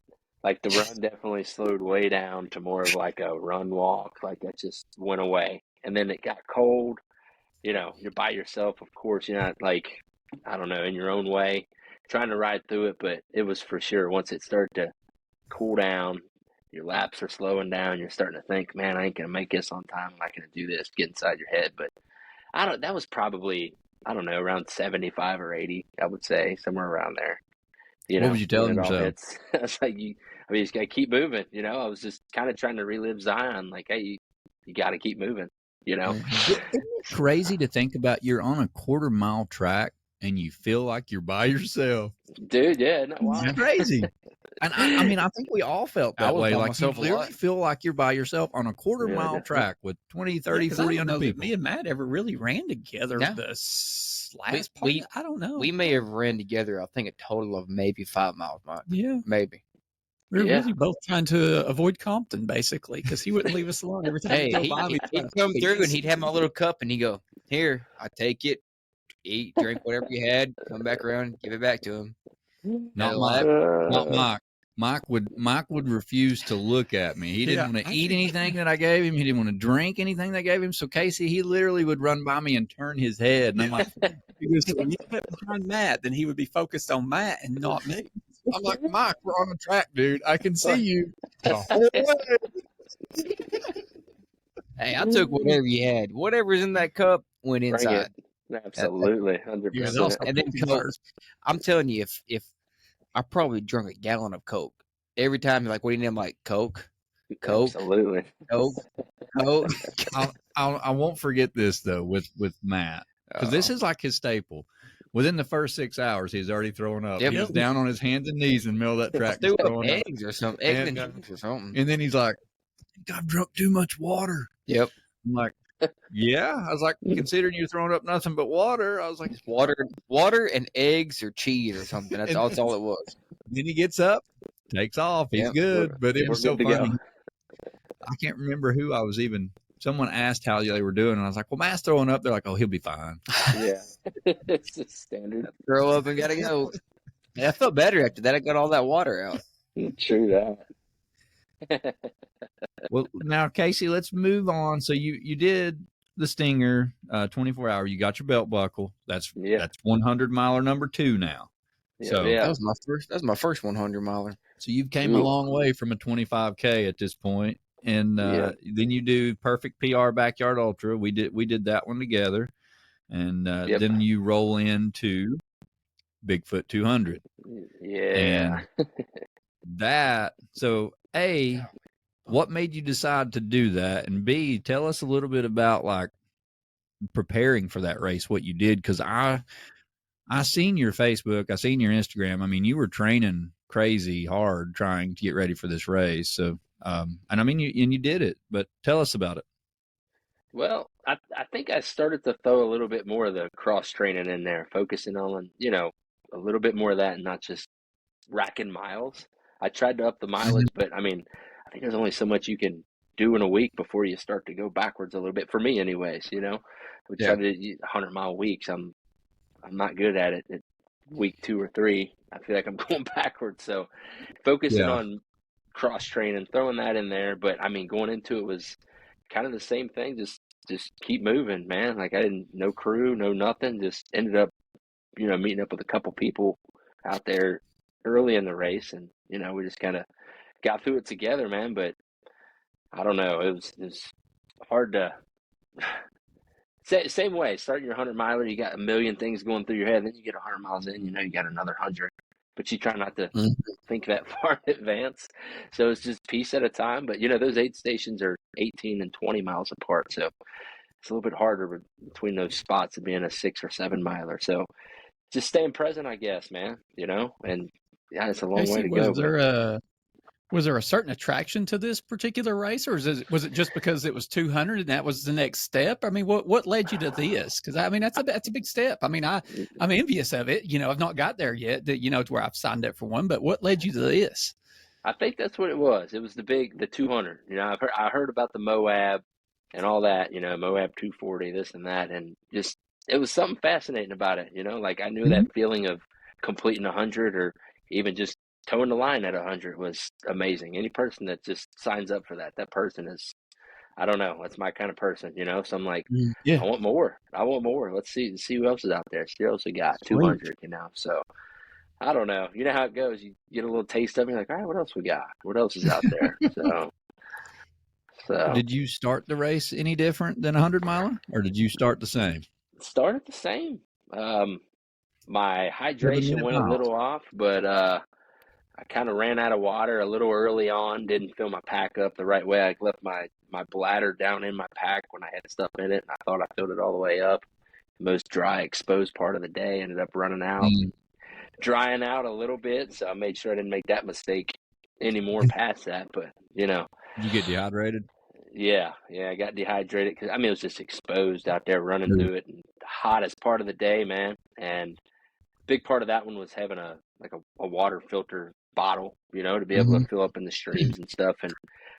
Like the run definitely slowed way down to more of like a run walk. Like that just went away, and then it got cold. You know, you're by yourself, of course. You're not like, I don't know, in your own way, trying to ride through it. But it was for sure once it started to cool down, your laps are slowing down. You're starting to think, man, I ain't gonna make this on time. I'm not gonna do this. Get inside your head. But that was probably, I don't know, around 75 or 80. I would say somewhere around there. You What know, was you telling when it all yourself? hits. It's like you just gotta keep moving. You know, I was just kind of trying to relive Zion. Like, hey, you got to keep moving. You know. Isn't it crazy to think about? You're on a 1/4 mile track and you feel like you're by yourself. Dude, yeah, no, wow. It's crazy. And I mean, I think we all felt I that was way. by Like you myself a clearly lot. feel like you're by yourself on a 1/4 Yeah, mile definitely. track with 20, 30, Yeah, 'cause I 40 don't know other that people. me and Matt ever really ran together. No. Last part, we- I don't know. We may have ran together, I think, a total of maybe 5 miles, Mike. yeah, Maybe. we were Yeah. really both trying to avoid Compton basically because he wouldn't leave us alone every time Hey, we go by. he'd come through and he'd have my little cup and he'd go, here, I take it, eat, drink whatever you had, come back around, give it back to him. Not No, Mike. Not Uh, Mike. Mike would refuse to look at me. He didn't Yeah, want to I eat think- anything that I gave him. He didn't want to drink anything they gave him. So Casey, he literally would run by me and turn his head, and I'm like, He goes, when you get behind Matt, then he would be focused on Matt and not me. I'm like, Mike, we're on the track, dude. I can see you the whole way. Hey, I took whatever you had. Whatever's in that cup went bring inside. it. Absolutely, He was 100%. also And then cooking Coke. first. I'm telling you, if I probably drunk a gallon of Coke. Every time you're like, what do you need? I'm like, Coke, Coke, Absolutely. Coke, Coke. I won't forget this though with Matt, because this is like his staple. Within the first 6 hours, he's already throwing up. Yep. He's down on his hands and knees in the middle of that track, Threw just up throwing up. eggs or something, eggs and And- juice or something. And then he's like, I think I've drunk too much water. Yep. I'm like, yeah. I was like, considering you're throwing up nothing but water, I was like, Water and eggs or cheese or something. That's all it was. then he gets up, takes off. He's Yep. good. But it We're was so good to go. funny. I can't remember who I was even. Someone asked how they were doing, and I was like, well, Matt's throwing up. They're like, oh, he'll be fine. Yeah. It's just standard. Throw up and gotta go. Yeah, I felt better after that. I got all that water out. True that. Well, now, Casey, let's move on. So you did the Stinger 24 hour. You got your belt buckle. That's 100 miler number 2 now. So- yeah. That was my first 100 miler. So you've came Ooh. a long way from a 25K at this point. and Yeah. then you do Perfect PR Backyard Ultra. We did that one together, and Yep. then you roll into Bigfoot 200, Yeah. and that. So A, what made you decide to do that, and B, tell us a little bit about like preparing for that race, what you did, because I seen your Facebook, I seen your Instagram. I mean, you were training crazy hard trying to get ready for this race. So, and I mean, you did it. But tell us about it. Well, I think I started to throw a little bit more of the cross training in there, focusing on, a little bit more of that and not just racking miles. I tried to up the mileage, but I mean, I think there's only so much you can do in a week before you start to go backwards a little bit. For me, anyways, we try Yeah. to do 100-mile weeks. I'm not good at it. At week 2 or 3, I feel like I'm going backwards. So focusing Yeah. on cross training, throwing that in there. But I mean, going into it was kind of the same thing. Just keep moving, man. Like I didn't, no crew, no nothing. Just ended up, meeting up with a couple people out there early in the race, and we just kind of got through it together, man. But I don't know, it was hard to. Same way, starting your 100-miler, you got a million things going through your head. Then you get 100 miles in, you got another 100, but you try not to think that far in advance. So it's just piece at a time. But those aid stations are 18 and 20 miles apart, so it's a little bit harder between those spots of being a 6 or 7 miler. So just staying present, I guess, man. And yeah, it's a long way Casey, to go. But was there a certain attraction to this particular race, or was it just because it was 200 and that was the next step? I mean, what led you to this? Because I mean, that's a big step. I mean, I'm envious of it. I've not got there yet. To where I've signed up for one. But what led you to this? I think that's what it was. It was the 200. I heard about the Moab and all that. Moab 240, this and that, and just it was something fascinating about it. Like I knew that feeling of completing 100 or even just towing the line at 100 was amazing. Any person that just signs up for that person is, I don't know, that's my kind of person. So I'm like, Yeah, I want more. I want more. Let's see who else is out there. See who else we got. sweet. 200. So. I don't know. You know how it goes. You get a little taste of it. You're like, all right, what else we got? What else is out there? So Did you start the race any different than a 100-miler, or did you start the same? started the same. My 7 hydration minute went a miles. little off, but I kind of ran out of water a little early on. Didn't fill my pack up the right way. I left my bladder down in my pack when I had stuff in it, and I thought I filled it all the way up. The most dry, exposed part of the day ended up running out. Drying out a little bit, so I made sure I didn't make that mistake anymore past that. But Did you get dehydrated? yeah, I got dehydrated because it was just exposed out there running through it, and the hottest part of the day, man. And big part of that one was having a water filter bottle, to be able to fill up in the streams and stuff. And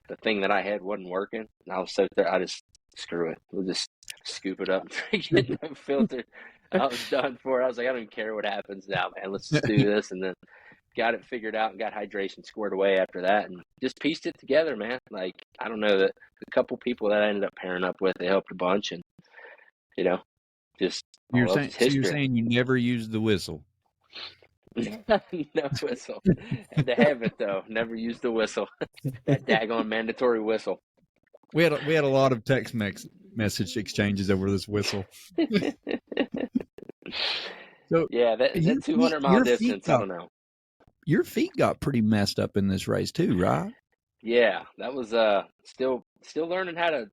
the thing that I had wasn't working, and I was so there, I just screw it. We'll just scoop it up and drink it. No filter. I was done for it. I was like, I don't even care what happens now, man. Let's just do this. And then got it figured out and got hydration squared away after that, and just pieced it together, man. Like, I don't know, that a couple people that I ended up pairing up with, they helped a bunch, and just all else is history. You're saying you never used the whistle? No whistle. Had to have it though. Never used the whistle. That daggone mandatory whistle. We had a lot of text message exchanges over this whistle. So yeah, that 200-mile distance, I don't know. Your feet got pretty messed up in this race too, right? Yeah, that was still learning how to,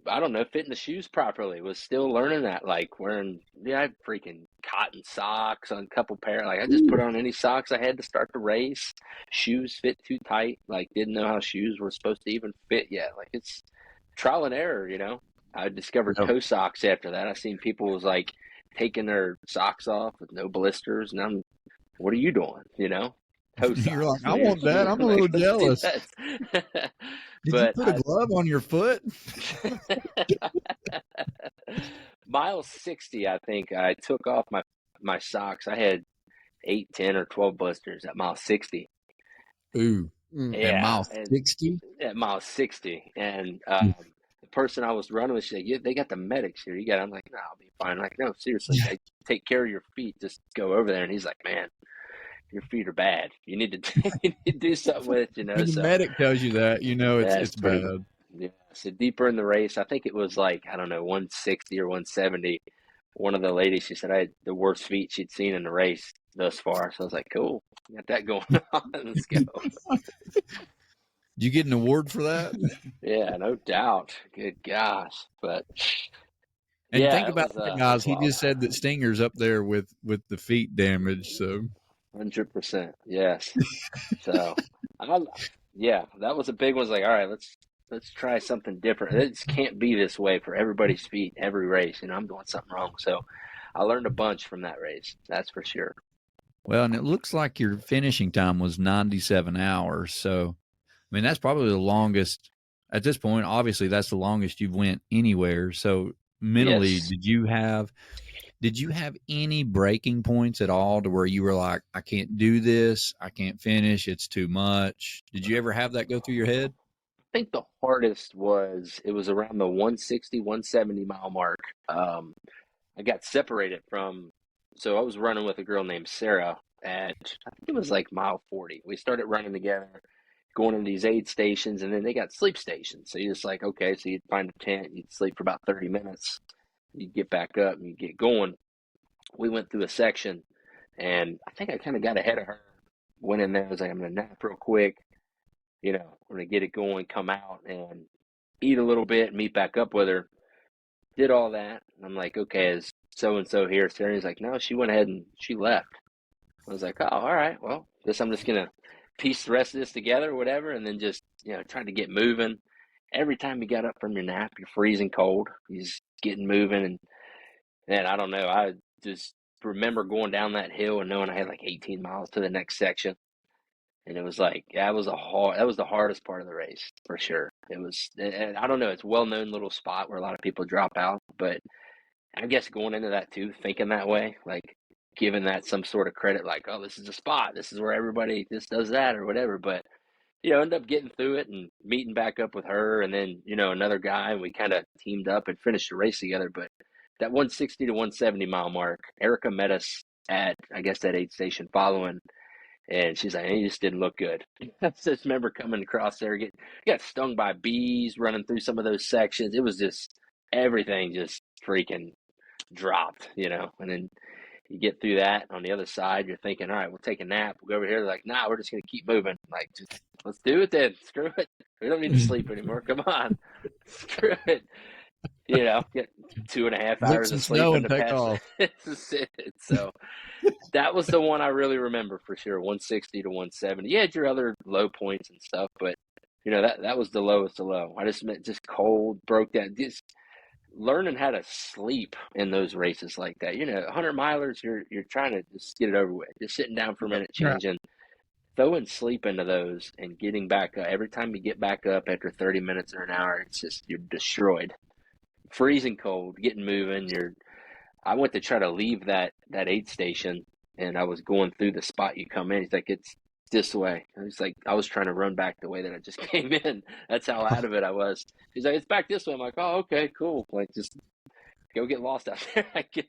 I don't know, fit in the shoes properly. Was still learning that, like wearing, I had freaking cotton socks on a couple pair. Like I just put on any socks I had to start the race. Shoes fit too tight. Like didn't know how shoes were supposed to even fit yet. Like it's trial and error, I discovered toe socks after that. I seen people was like taking their socks off with no blisters, and what are you doing? Toe socks. You're like, I want that. I'm a little jealous. Did you put a glove on your foot? Mile 60, I think I took off my socks. I had 8, 10, or 12 blisters at mile 60. Ooh. Yeah. At mile 60? At mile 60. And the person I was running with, she said, yeah, they got the medics here. I'm like, no, I'll be fine. I'm like, no, seriously, take care of your feet. Just go over there. And he's like, man, your feet are bad. You need to you need to do something with it, When the So medic tells you that, it's that's pretty. bad. Yeah. So deeper in the race, I think it was like I don't know 160 or 170. One of the ladies, she said I had the worst feet she'd seen in the race thus far. So I was like, cool, got that going on. Let's go. Did you get an award for that? Yeah, no doubt. Good gosh, but And yeah, think it about was that, it guys. was He wild. just said that Stinger's up there with the feet damage. So 100%. Yes. So, I, yeah, that was a big one. Was like, all right, let's try something different. It just can't be this way for everybody's feet every race. I'm doing something wrong. So, I learned a bunch from that race. That's for sure. well, and it looks like your finishing time was 97 hours. So, I mean, that's probably the longest at this point. Obviously, that's the longest you've went anywhere. So, mentally, Yes. did you have any breaking points at all to where you were like, I can't do this, I can't finish, it's too much? Did you ever have that go through your head? I think the hardest was it was around the 160, 170 mile mark. I got separated from, so I was running with a girl named Sarah at, I think it was like mile 40. We started running together, going to these aid stations, and then they got sleep stations. So you're just like, okay, so you'd find a tent, you'd sleep for about 30 minutes, you'd get back up and you'd get going. We went through a section, and I think I kind of got ahead of her, went in there, I was like, I'm going to nap real quick, we're going to get it going, come out and eat a little bit, meet back up with her. Did all that. And I'm like, okay, is so-and-so here? Sarah's like, no, she went ahead and she left. I was like, oh, all right. Well, guess I'm just going to piece the rest of this together or whatever. And then just, try to get moving. Every time you got up from your nap, you're freezing cold. You're just getting moving. And I don't know. I just remember going down that hill and knowing I had like 18 miles to the next section. And it was like, that was the hardest part of the race for sure. It was, and I don't know, it's a well-known little spot where a lot of people drop out, but I guess going into that too, thinking that way, like giving that some sort of credit, like, oh, this is a spot, this is where everybody just does that or whatever. But, end up getting through it and meeting back up with her and then, another guy, and we kind of teamed up and finished the race together. But that 160 to 170 mile mark, Erica met us at, I guess, that aid station following. And she's like, hey, you just didn't look good. I just remember coming across there, got stung by bees running through some of those sections. It was just, everything just freaking dropped, And then you get through that. On the other side, you're thinking, all right, we'll take a nap. We'll go over here. They're like, nah, we're just going to keep moving. Like, just, let's do it then. Screw it. We don't need to sleep anymore. Come on. Screw it. Get 2.5 Lick hours some of sleep snow in and the take past. off. This is it. So that was the one I really remember for sure. 160 to 170. You had your other low points and stuff, but that was the lowest of low. I just meant just cold, broke down. Just learning how to sleep in those races like that. 100 milers, you're trying to just get it over with. Just sitting down for a minute, changing, throwing sleep into those, and getting back up. Every time you get back up after 30 minutes or an hour, it's just you're destroyed, freezing cold, getting moving. I went to try to leave that aid station, and I was going through the spot you come in. He's like, it's this way. And he's like, I was trying to run back the way that I just came in. That's how out of it I was. He's like, it's back this way. I'm like, oh, okay, cool. Like, just go get lost out there, I guess.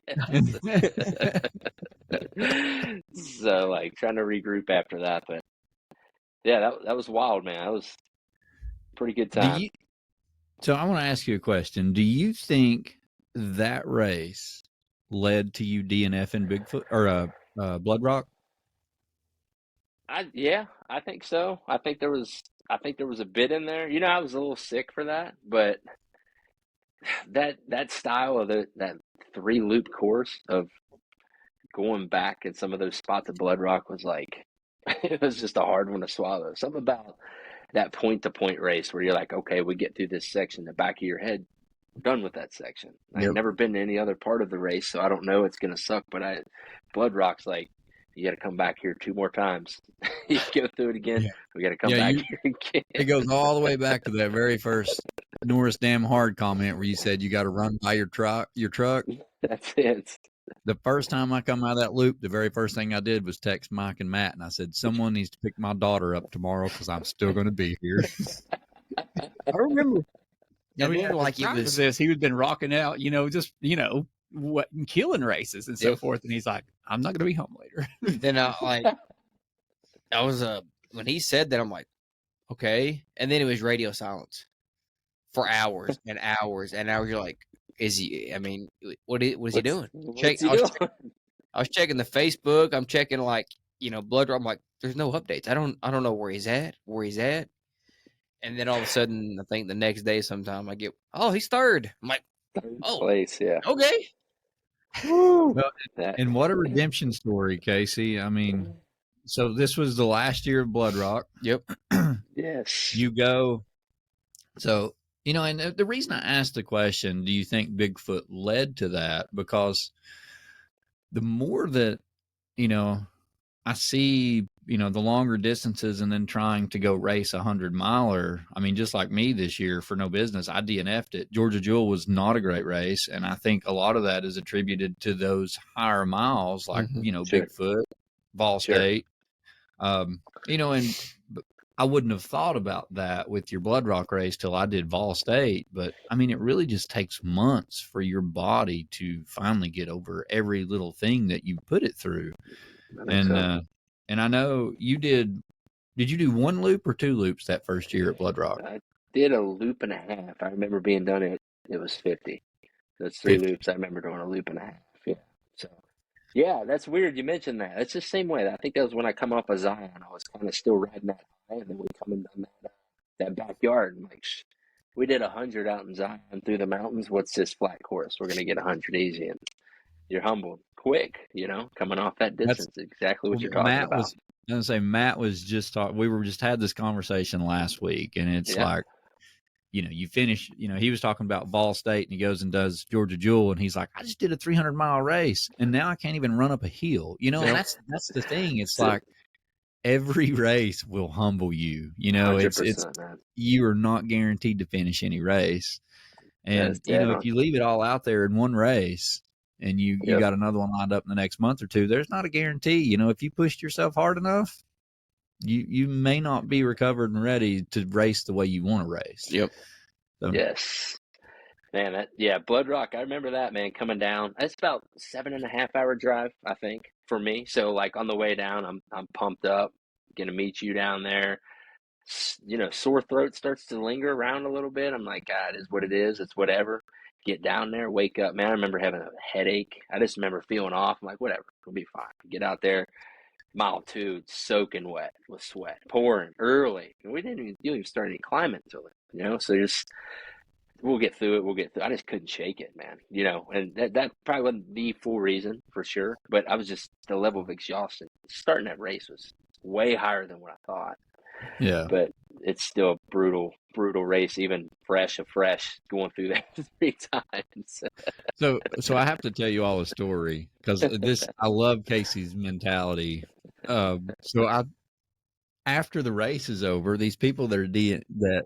So, like, trying to regroup after that. But, yeah, that was wild, man. That was a pretty good time. So I want to ask you a question. Do you think that race led to you DNFing Bigfoot or Blood Rock? Yeah, I think so. I think there was a bit in there. I was a little sick for that, but that style of that 3-loop course of going back in some of those spots of Blood Rock was like it was just a hard one to swallow. Something about that point-to-point race where you're like, okay, we get through this section, the back of your head, done with that section. I've never been to any other part of the race, so I don't know it's gonna suck. But Blood Rock's like, you got to come back here 2 more times. You go through it again. Yeah. We got to come back here again. It goes all the way back to that very first Norris Damn Hard comment where you said you got to run by your truck. That's it. The first time I come out of that loop, the very first thing I did was text Mike and Matt, and I said, someone needs to pick my daughter up tomorrow because I'm still going to be here. I remember. Like he was this. He had been rocking out, just what killing races and so forth, and he's like, "I'm not going to be home later." Then I was when he said that, I'm like, okay. And then it was radio silence for hours and hours and hours. You're like, is he? I mean, what is he doing? What's he doing? I was checking the Facebook. I'm checking blood. I'm like, there's no updates. I don't know where he's at. And then all of a sudden, I think the next day sometime I get, oh, he's third. I'm like, Third oh, place, yeah. okay. Well, That, and what a redemption story, Casey. I mean, so this was the last year of Blood Rock. Yep. yes. You go. So, and the reason I asked the question, do you think Bigfoot led to that? Because the more that, I see, the longer distances and then trying to go race 100-miler. I mean, just like me this year for no business, I DNF'd it. Georgia Jewel was not a great race. And I think a lot of that is attributed to those higher miles, like, Sure. Bigfoot, Ball Sure. State. And I wouldn't have thought about that with your Blood Rock race till I did Vol State. But I mean, it really just takes months for your body to finally get over every little thing that you put it through. And I know you did you do one loop or two loops that first year at Blood Rock? I did a loop and a half. I remember being done it was 50. That's 3 loops. I remember doing a loop and a half. Yeah. So, yeah, that's weird you mentioned that. It's the same way. I think that was when I come off of Zion. I was kind of still riding that high, and then we come and done that backyard. And like, we did 100 out in Zion through the mountains. What's this flat course? We're going to get 100 easy. And you're humbled quick, coming off that distance. That's exactly what you're talking about. I was going to say, Matt was just we were just had this conversation last week, and it's like, you finish, he was talking about Ball State, and he goes and does Georgia Jewel, and he's like, I just did a 300-mile race, and now I can't even run up a hill, and that's the thing. It's like every race will humble you, it's you are not guaranteed to finish any race, and if you leave it all out there in one race, and you got another one lined up in the next month or two, there's not a guarantee. If you pushed yourself hard enough, you may not be recovered and ready to race the way you want to race. Yep. So. Yes. Man, Blood Rock, I remember that, man, coming down. It's about 7.5-hour drive, I think, for me. So, like, on the way down, I'm pumped up, going to meet you down there. Sore throat starts to linger around a little bit. I'm like, God, it is what it is. It's whatever. Get down there, wake up. Man, I remember having a headache. I just remember feeling off. I'm like, whatever, it'll be fine. Get out there. Mile 2, soaking wet with sweat, pouring early. And we didn't even start any climbing until it, so just, we'll get through it. I just couldn't shake it, man, and that probably wasn't the full reason for sure, but I was just, the level of exhaustion starting that race was way higher than what I thought. Yeah. But it's still a brutal race, even fresh going through that 3 times. So I have to tell you all a story, because I love Casey's mentality. So after the race is over, these people that are that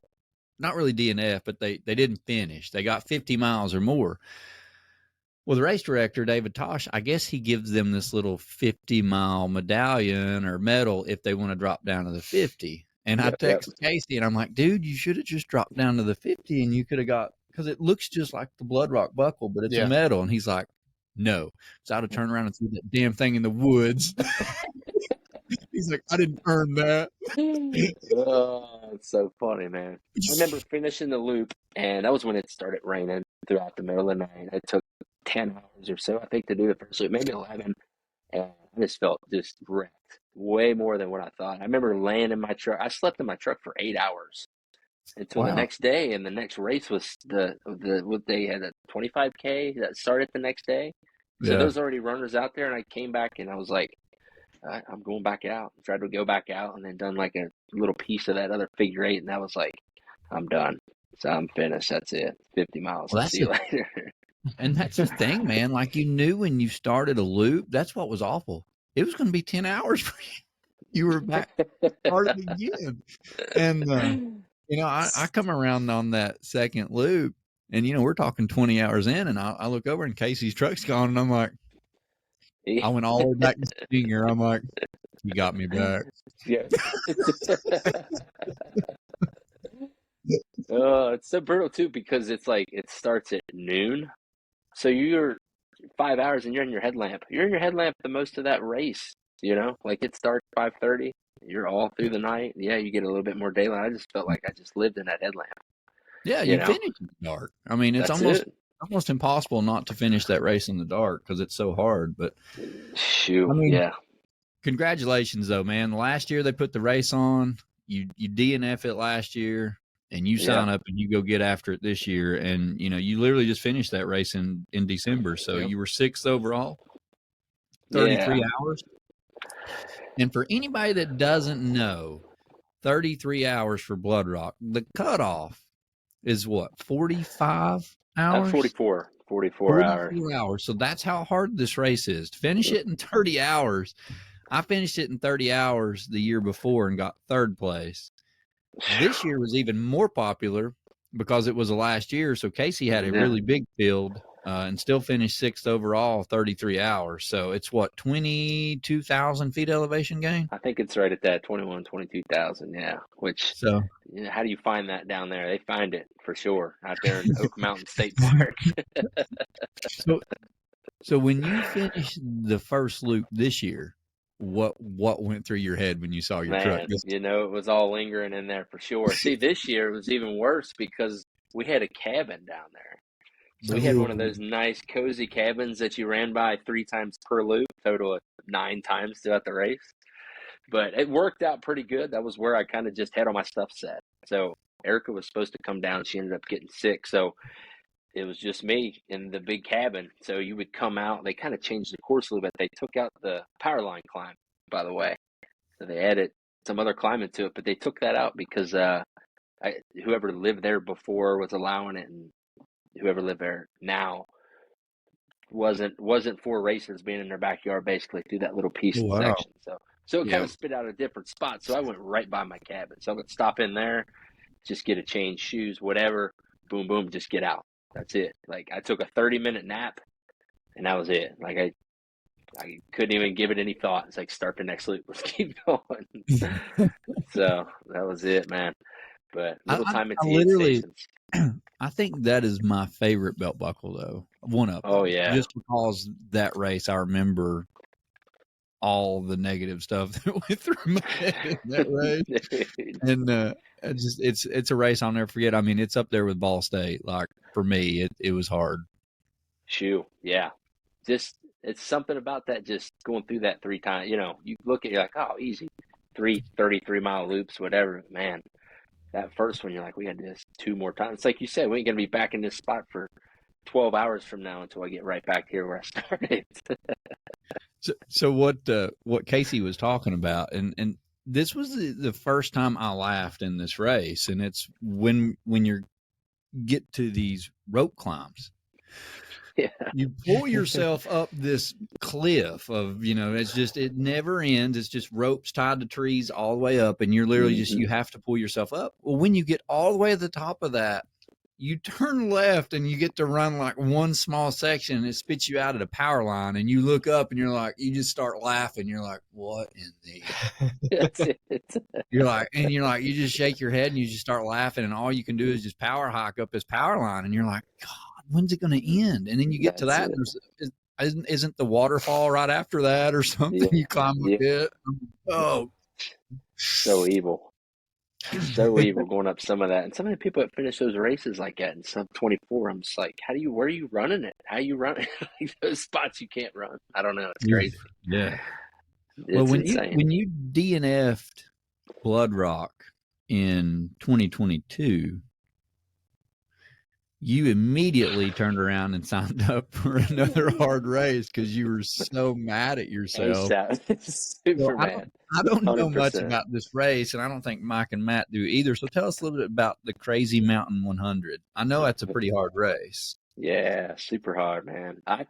not really DNF, but they didn't finish. They got 50 miles or more. Well, the race director, David Tosh, I guess he gives them this little 50-mile medallion or medal if they want to drop down to the 50. And I text Casey, and I'm like, dude, you should have just dropped down to the 50, and you could have got, because it looks just like the Blood Rock buckle, but it's a medal. And he's like, no. So I'd have turned around and threw that damn thing in the woods. He's like, I didn't earn that. Oh, it's so funny, man. I remember finishing the loop, and that was when it started raining throughout the middle of the night. It took 10 hours or so, I think, to do the first loop, maybe 11. And I just felt just wrecked, way more than what I thought. I remember laying in my truck. I slept in my truck for 8 hours until the next day, and the next race was what they had, a 25K that started the next day. So there was already runners out there, and I came back, and I was like, I'm going back out. I tried to go back out, and then done like a little piece of that other figure 8, and that was like, I'm done. So I'm finished. That's it. 50 miles. I'll see you later. And that's the thing, man. Like, you knew when you started a loop, that's what was awful. It was going to be 10 hours for you. You were back started again. And, I come around on that second loop, and, we're talking 20 hours in, and I look over, and Casey's truck's gone, and I'm like, I went all the way back to senior. I'm like, you got me back. Yeah. It's so brutal, too, because it's like it starts at noon. So you're 5 hours and you're in your headlamp. You're in your headlamp the most of that race, like it starts 5:30. you're all through the night. Yeah, you get a little bit more daylight. I just felt like I just lived in that headlamp. Yeah, You you know, finish in the dark. I mean, it's that's almost it. almost impossible not to finish that race in the dark because it's so hard. But Shoot, I mean, yeah, congratulations though, man. Last year they put the race on. You DNF it last year, and you yeah, sign up and you go get after it this year. And you literally just finished that race in December. So yep, you were 6th overall, yeah. 33 hours. And for anybody that doesn't know, 33 hours for Blood Rock, the cutoff is what, 45 hours? 44 hours. 44 hours. So that's how hard this race is. To finish it in 30 hours. I finished it in 30 hours the year before and got 3rd place. This year was even more popular because it was the last year. So Casey had a Yeah. really big field and still finished 6th overall, 33 hours. So it's what, 22,000 feet elevation gain? I think it's right at that 22,000. Yeah. Which, So, how do you find that down there? They find it for sure out there in Oak Mountain State Park. so when you finished the first loop this year, what went through your head when you saw your truck? Man, it was all lingering in there for sure. See, this year it was even worse because we had a cabin down there. So we had one of those nice cozy cabins that you ran by 3 times per loop, total of 9 times throughout the race. But it worked out pretty good. That was where I kind of just had all my stuff set. So Erica was supposed to come down. She ended up getting sick. So it was just me in the big cabin. So you would come out. They kind of changed the course a little bit. They took out the power line climb, by the way. So they added some other climbing to it, but they took that out because whoever lived there before was allowing it, and whoever lived there now wasn't for racers being in their backyard basically through that little piece Oh, wow. section. So it Yeah. kind of spit out a different spot. So I went right by my cabin. So I would stop in there, just get a change, shoes, whatever, boom, boom, just get out. That's it. Like I took a 30-minute nap and that was it. Like I couldn't even give it any thought. It's like start the next loop. Let's keep going. So that was it, man. But little time at I TA literally, stations. I think that is my favorite belt buckle, though. One of them. Oh, yeah. Just because that race, I remember all the negative stuff that went through my head in that race. And it's a race I'll never forget. I mean, it's up there with Ball State. Like for me, it was hard. Shoot, yeah. Just it's something about that. Just going through that 3 times. You look at it, you're like, oh, easy, 3 33-mile loops, whatever. Man, that first one, you're like, we got to do this 2 more times. It's like you said, we ain't gonna be back in this spot for 12 hours from now until I get right back here where I started. So what Casey was talking about, and this was the first time I laughed in this race, and it's when you get to these rope climbs. Yeah. You pull yourself up this cliff of, it never ends. It's just ropes tied to trees all the way up, and you're literally you have to pull yourself up. Well, when you get all the way to the top of that, you turn left and you get to run like one small section and it spits you out at a power line, and you look up and you're like, you just start laughing. You're like, what in the you just shake your head and you just start laughing, and all you can do is just power hike up this power line, and you're like, God, when's it going to end? And then you get to that, and isn't the waterfall right after that or something? You climb a bit. Oh, so evil. So evil going up some of that. And some of the people that finish those races like that in sub 24, I'm just like, where are you running it? How you run it? Like those spots you can't run. I don't know. It's crazy. Yeah. It's insane. When you DNF'd Blood Rock in 2022, you immediately turned around and signed up for another hard race because you were so mad at yourself. Super mad. I don't know 100%. much about this race, and I don't think Mike and Matt do either. So tell us a little bit about the Crazy Mountain 100. I know that's a pretty hard race. Yeah, super hard, man. I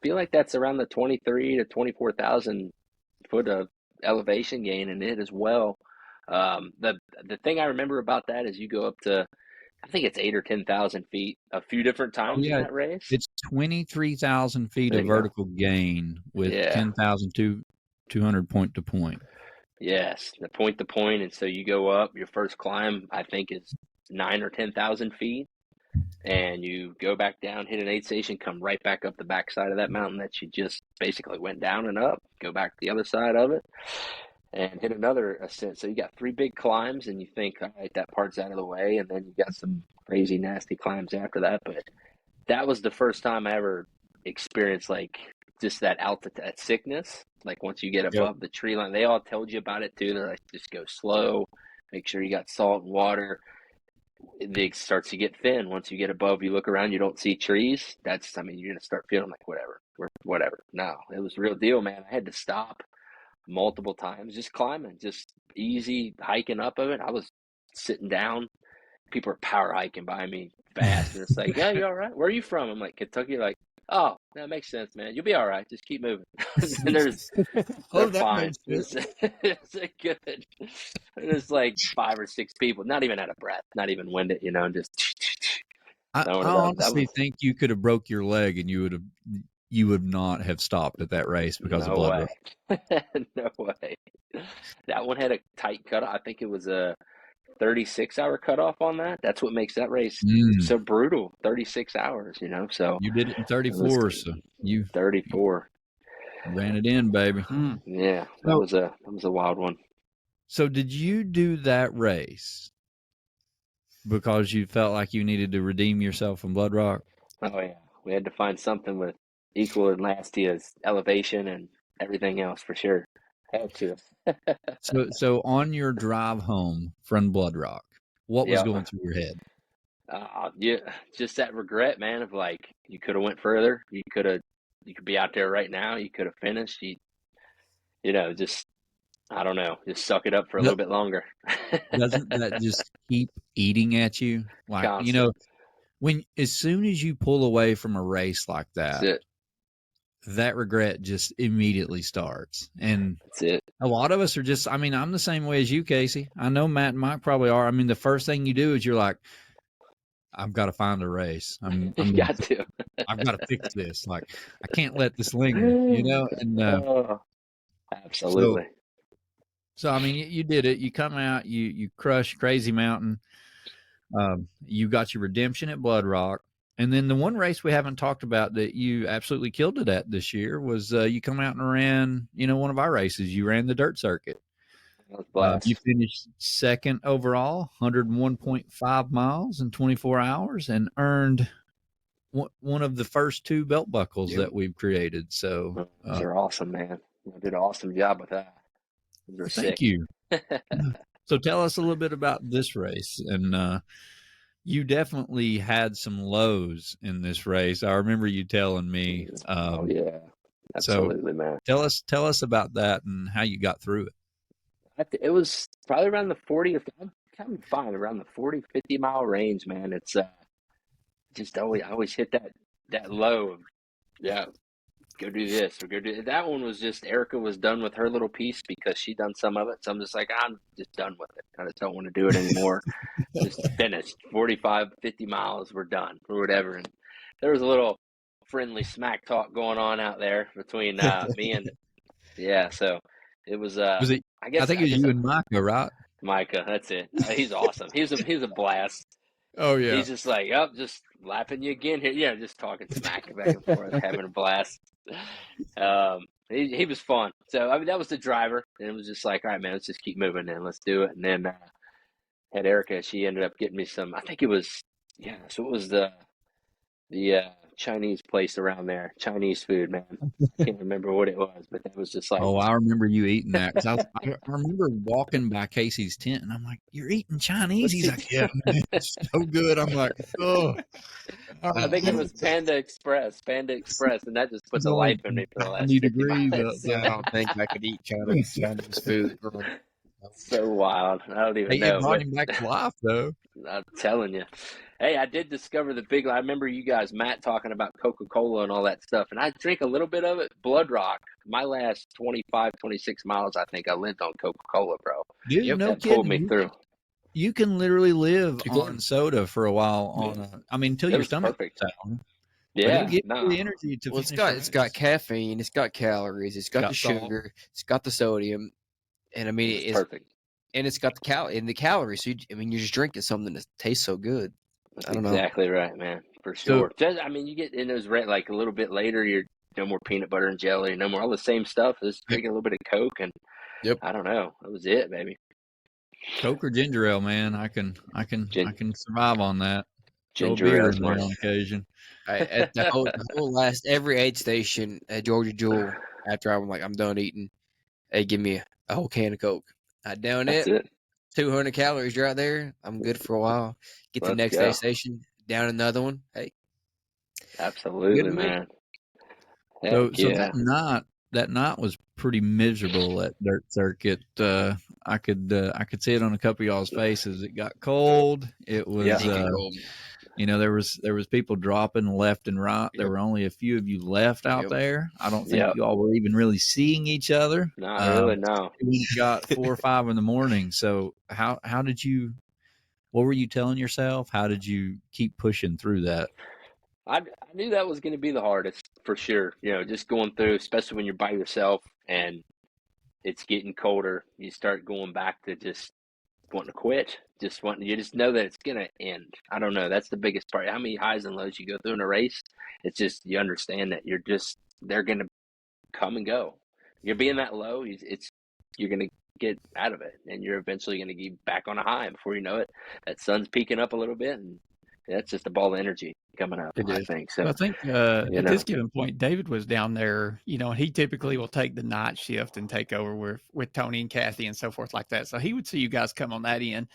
feel like that's around the 23 to 24,000 foot of elevation gain in it as well. The thing I remember about that is you go up to, I think it's 8 or 10,000 feet a few different times in that race. It's 23,000 feet of vertical gain with 10,200 point to point. Yes, the point to point. And so you go up, your first climb, I think is 9 or 10,000 feet. And you go back down, hit an aid station, come right back up the backside of that mountain that you just basically went down and up, go back to the other side of it. and hit another ascent. So you got 3 big climbs, and you think, all right, that part's out of the way, and then you got some crazy, nasty climbs after that. But that was the first time I ever experienced like just that altitude, that sickness. Like once you get above the tree line, they all told you about it too. They're like, just go slow, make sure you got salt and water. It starts to get thin once you get above. You look around, you don't see trees. That's, I mean, you're gonna start feeling like whatever. No, it was the real deal, man. I had to stop multiple times, just climbing, just easy hiking up of it. I was sitting down. People are power hiking by me fast, and it's like, yeah, you all right? Where are you from? I'm like, Kentucky. Like, oh, that makes sense, man. You'll be all right. Just keep moving. And they're that fine. makes sense. It's good. There's like 5 or 6 people, not even out of breath, not even winded, and just I throwing it up. That honestly was think you could have broke your leg and you would not have stopped at that race because of no blood way. rock. No way. That one had a tight cutoff. I think it was a 36-hour cutoff on that. That's what makes that race so brutal. 36 hours, So You did it in it 34, was so you 34. ran it in, baby. Yeah, that was a wild one. So did you do that race because you felt like you needed to redeem yourself from Blood Rock? Oh yeah, we had to find something with equal and nasty as elevation and everything else for sure. Had to. So on your drive home from Blood Rock, what was Yeah. going through your head? Yeah, just that regret, man, of like you could have went further. You could be out there right now. You could have finished. Just I don't know, just suck it up for a little bit longer. Doesn't that just keep eating at you? Like, Constant. as soon as you pull away from a race like That's that, it. that regret just immediately starts. And That's it. a lot of us are just, I mean, I'm the same way as you, Casey. I know Matt and Mike probably are. I mean, the first thing you do is you're like, I've got to find a race. You got to. I've got to fix this. Like, I can't let this linger, And absolutely. So I mean, you did it. You come out, you crush Crazy Mountain. You got your redemption at Blood Rock. And then the one race we haven't talked about that you absolutely killed it at this year was you come out and ran, one of our races. You ran the dirt circuit. That was blast. You finished second overall, 101.5 miles in 24 hours, and earned one of the first 2 belt buckles that we've created. So those are awesome, man. You did an awesome job with that. Thank you. So tell us a little bit about this race. And you definitely had some lows in this race. I remember you telling me. Oh yeah, absolutely, man. Tell us about that and how you got through it. It was probably around the 40 or I'm kind of fine around the 40, 50 mile range, man. It's just always hit that low of, yeah, go do this or go do that. One was just Erica was done with her little piece because she done some of it. So I'm just like, I'm just done with it. I just don't want to do it anymore. Just finished 45, 50 miles. We're done or whatever. And there was a little friendly smack talk going on out there between me and so it was it? I think it was you and Micah, right? Micah, that's it. He's awesome. He's a blast. Oh yeah. He's just like, just laughing you again here. Yeah, just talking smack back and forth, having a blast. He was fun. So I mean, that was the driver, and it was just like, all right, man, let's just keep moving, then let's do it. And then had Erica. She ended up getting me some. I think it was So it was the Chinese place around there. Chinese food, man. I can't remember what it was, but that was just like. Oh, I remember you eating that. 'Cause I remember walking by Casey's tent, and I'm like, "You're eating Chinese?" He's like, "Yeah, man, it's so good." I'm like, "Oh." I think it was Panda Express, and that just put the life in me for the last 90 50 degrees miles. up. I don't think I could eat Chinese food. So wild. I don't even Hey, know. you brought him back to life, though. I'm telling you. Hey, I did discover the big. I remember you guys, Matt, talking about Coca-Cola and all that stuff, and I drink a little bit of it. Blood Rock. My last 25, 26 miles, I think I lived on Coca-Cola, bro. Dude, no That pulled kidding. me through. You can literally live on soda for a while until your stomach perfect. down. Yeah, But it'll give you the energy to Well, finish it's got caffeine, it's got calories, it's got the salt. sugar, it's got the sodium, and I mean it's perfect. And it's got the calories. So you're just drinking something that tastes so good. I don't know. Exactly right, man. For sure. I mean, you get in those like a little bit later, you're no more peanut butter and jelly, no more all the same stuff. Just drinking a little bit of Coke, and Yep. I don't know. That was it, baby. Coke or ginger ale, man. I can survive on that. Throw a Ginger beer ale's in there my on occasion. At the whole last every aid station at Georgia Jewel, after I'm done eating, they give me a whole can of Coke. I down that's it, it. 200 calories right there. I'm good for a while. Get to the Let's next go. aid station, down another one. Hey, good Absolutely, to me. man. So Heck so yeah. that night was pretty miserable at Dirt Circuit. I could see it on a couple of y'all's faces. It got cold. It was Yeah. It did get cold. there was people dropping left and right. There Yep. were only a few of you left out Yep. there. I don't think Yep. you all were even really seeing each other. Not really, no. When it got 4 or 5 in the morning. So how did you? What were you telling yourself? How did you keep pushing through that? I knew that was going to be the hardest for sure. Just going through, especially when you're by yourself and it's getting colder, you start going back to just wanting to quit. You just know that it's going to end. I don't know. That's the biggest part. How many highs and lows you go through in a race? It's just, you understand that they're going to come and go. You're being that low, you're going to get out of it, and you're eventually going to get back on a high. Before you know it, that sun's peaking up a little bit, and that's just a ball of energy coming up, It I is. think. So, I think at this given point, David was down there. And he typically will take the night shift and take over with Tony and Kathy and so forth like that. So he would see you guys come on that end.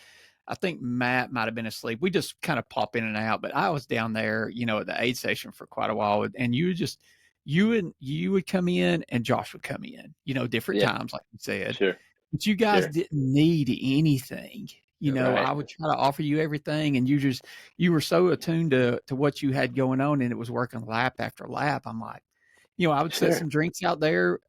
I think Matt might have been asleep. We just kind of pop in and out, but I was down there, at the aid station for quite a while, and you would come in and Josh would come in, different Yeah. times, like you said. sure. But you guys Sure. didn't need anything. Right. I would try to offer you everything, and you were so attuned to what you had going on, and it was working lap after lap. I'm like, I would set Sure. some drinks out there.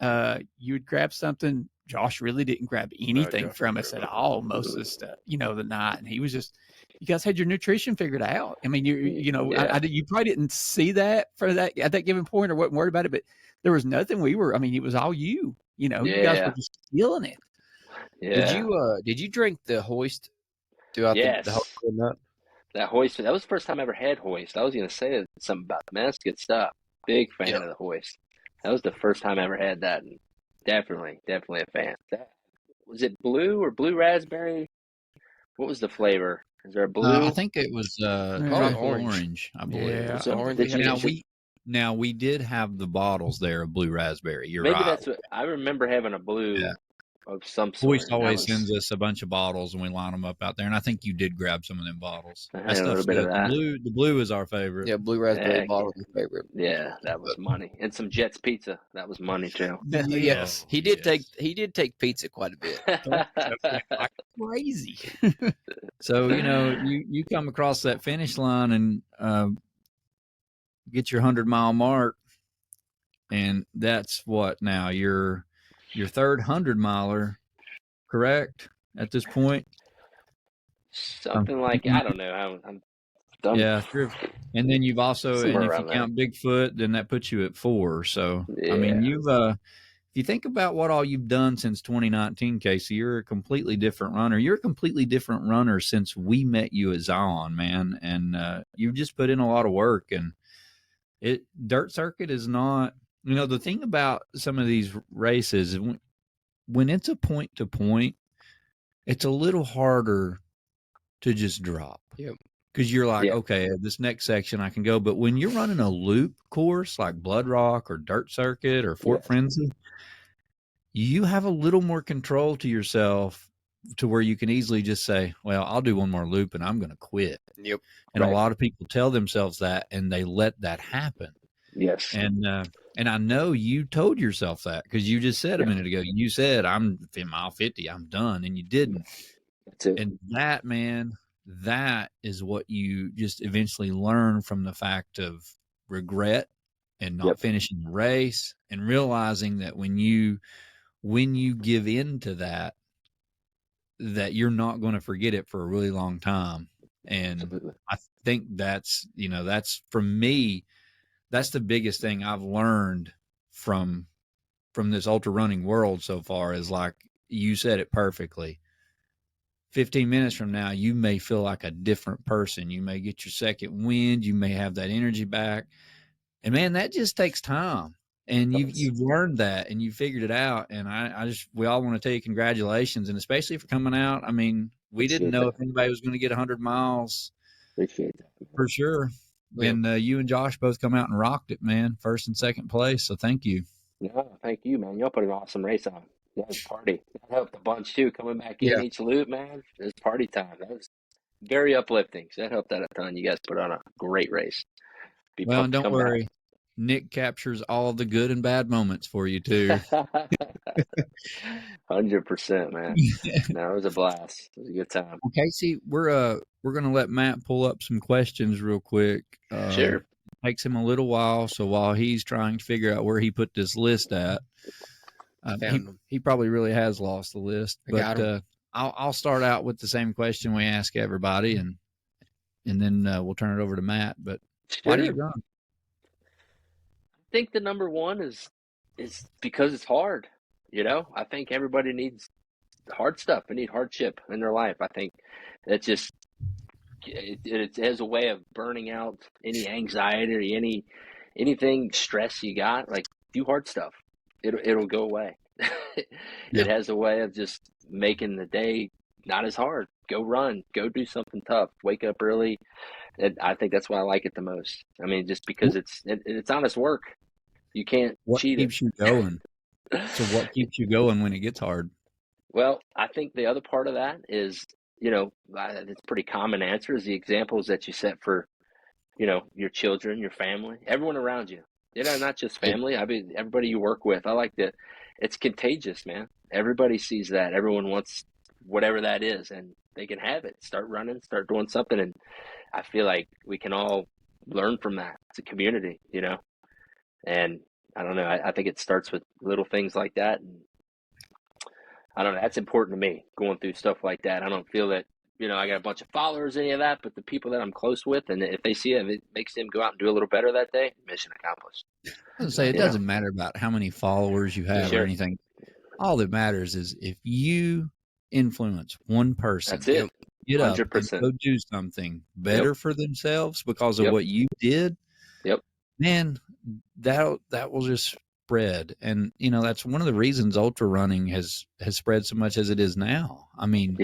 You would grab something. Josh really didn't grab anything Josh from didn't us grab at all most of the stuff, the night. And he was just, you guys had your nutrition figured out. I mean, Yeah. you probably didn't see that for that at that given point or wasn't worried about it, but there was nothing it was all you. You guys were Yeah. just feeling it. Yeah. Did you drink the hoist throughout the whole Yes. night? That hoist, that was the first time I ever had hoist. I was going to say something about it. Man, that's good stuff. Big fan Yep. of the hoist. That was the first time I ever had that. And definitely a fan. Was it blue or blue raspberry? What was the flavor? Is there a blue? I think it was Probably orange. I believe. Yeah, Was it orange. did you- Now we did have the bottles there of blue raspberry. You're maybe right. that's what I remember, having a blue Yeah. of some sort. Hoist and that always was- sends us a bunch of bottles and we line them up out there. And I think you did grab some of them bottles. I had That a little stuff's bit of good. that. The blue is our favorite. Yeah, blue raspberry Heck bottle is my favorite. Yeah, that was money. And some Jets pizza. That was money too. Yes, he did Yes. take pizza quite a bit. like crazy. So you come across that finish line and get your 100-mile mark, and that's what now your third 100-miler, correct? At this point, Something like, I don't know. I'm done. yeah, true. And then you've also, Somewhere and if you around there. count Bigfoot, then that puts you at 4. So I mean, Yeah. you've if you think about what all you've done since 2019, Casey, you're a completely different runner. You're a completely different runner since we met you at Zion, man. And you've just put in a lot of work. And Dirt Circuit is not, the thing about some of these races is when it's a point to point, it's a little harder to just drop. Yep. Because you're like, Yeah. okay, this next section I can go. But when you're running a loop course like Blood Rock or Dirt Circuit or Fort Yeah. Frenzy, you have a little more control to yourself to where you can easily just say, well, I'll do one more loop and I'm going to quit. Yep. And Right. a lot of people tell themselves that and they let that happen. Yes. And I know you told yourself that because you just said a minute ago, you said, I'm in mile 50, I'm done. And you didn't. That's it. And that, man, that is what you just eventually learn from the fact of regret and not Yep. finishing the race and realizing that when you give in to that you're not going to forget it for a really long time. And Absolutely. I think that's for me, that's the biggest thing I've learned from this ultra running world so far is, like you said it perfectly. 15 minutes from now, you may feel like a different person. You may get your second wind. You may have that energy back. And man, that just takes time. And you've learned that, and you figured it out. And we all want to tell you congratulations, and especially for coming out. I mean, we didn't know if anybody was going to get 100 miles. Appreciate that, man. For sure. And you and Josh both come out and rocked it, man. First and second place. So thank you. No, thank you, man. Y'all put an awesome race on. That was party. That helped a bunch too. Coming back in each loop, man. It was party time. That was very uplifting. So that helped out a ton. You guys put on a great race. Well, and don't worry. Nick captures all the good and bad moments for you too. 100%, man. No, it was a blast. It was a good time. Well, Casey, we're gonna let Matt pull up some questions real quick. Sure. It takes him a little while, so while he's trying to figure out where he put this list at, he probably really has lost the list. But I'll start out with the same question we ask everybody, and then we'll turn it over to Matt. But why do you run? I think the number one is because it's hard. You know, I think everybody needs hard stuff. They need hardship in their life. I think it has a way of burning out any anxiety or anything stress you got. Like, do hard stuff. It'll go away. It has a way of just making the day not as hard. Go run. Go do something tough. Wake up early. And I think that's why I like it the most. I mean, just because it's honest work. You can't cheat it. What keeps you going? So what keeps you going when it gets hard? Well, I think the other part of that is, you know, it's a pretty common answer is the examples that you set for, you know, your children, your family, everyone around you. You know, not just family. I mean, everybody you work with. I like that. It's contagious, man. Everybody sees that. Everyone wants whatever that is, and they can have it. Start running, start doing something. And I feel like we can all learn from that. It's a community, you know, and I don't know. I think it starts with little things like that. And I don't know. That's important to me, going through stuff like that. I don't feel that, you know, I got a bunch of followers, any of that, but the people that I'm close with, and if they see it, it makes them go out and do a little better that day, mission accomplished. I was say, it doesn't matter about how many followers you have or anything. All that matters is if you influence one person. That's it. Get up and go do something better for themselves because of what you did. Man, that will just spread. And, you know, that's one of the reasons ultra running has spread so much as it is now. I mean,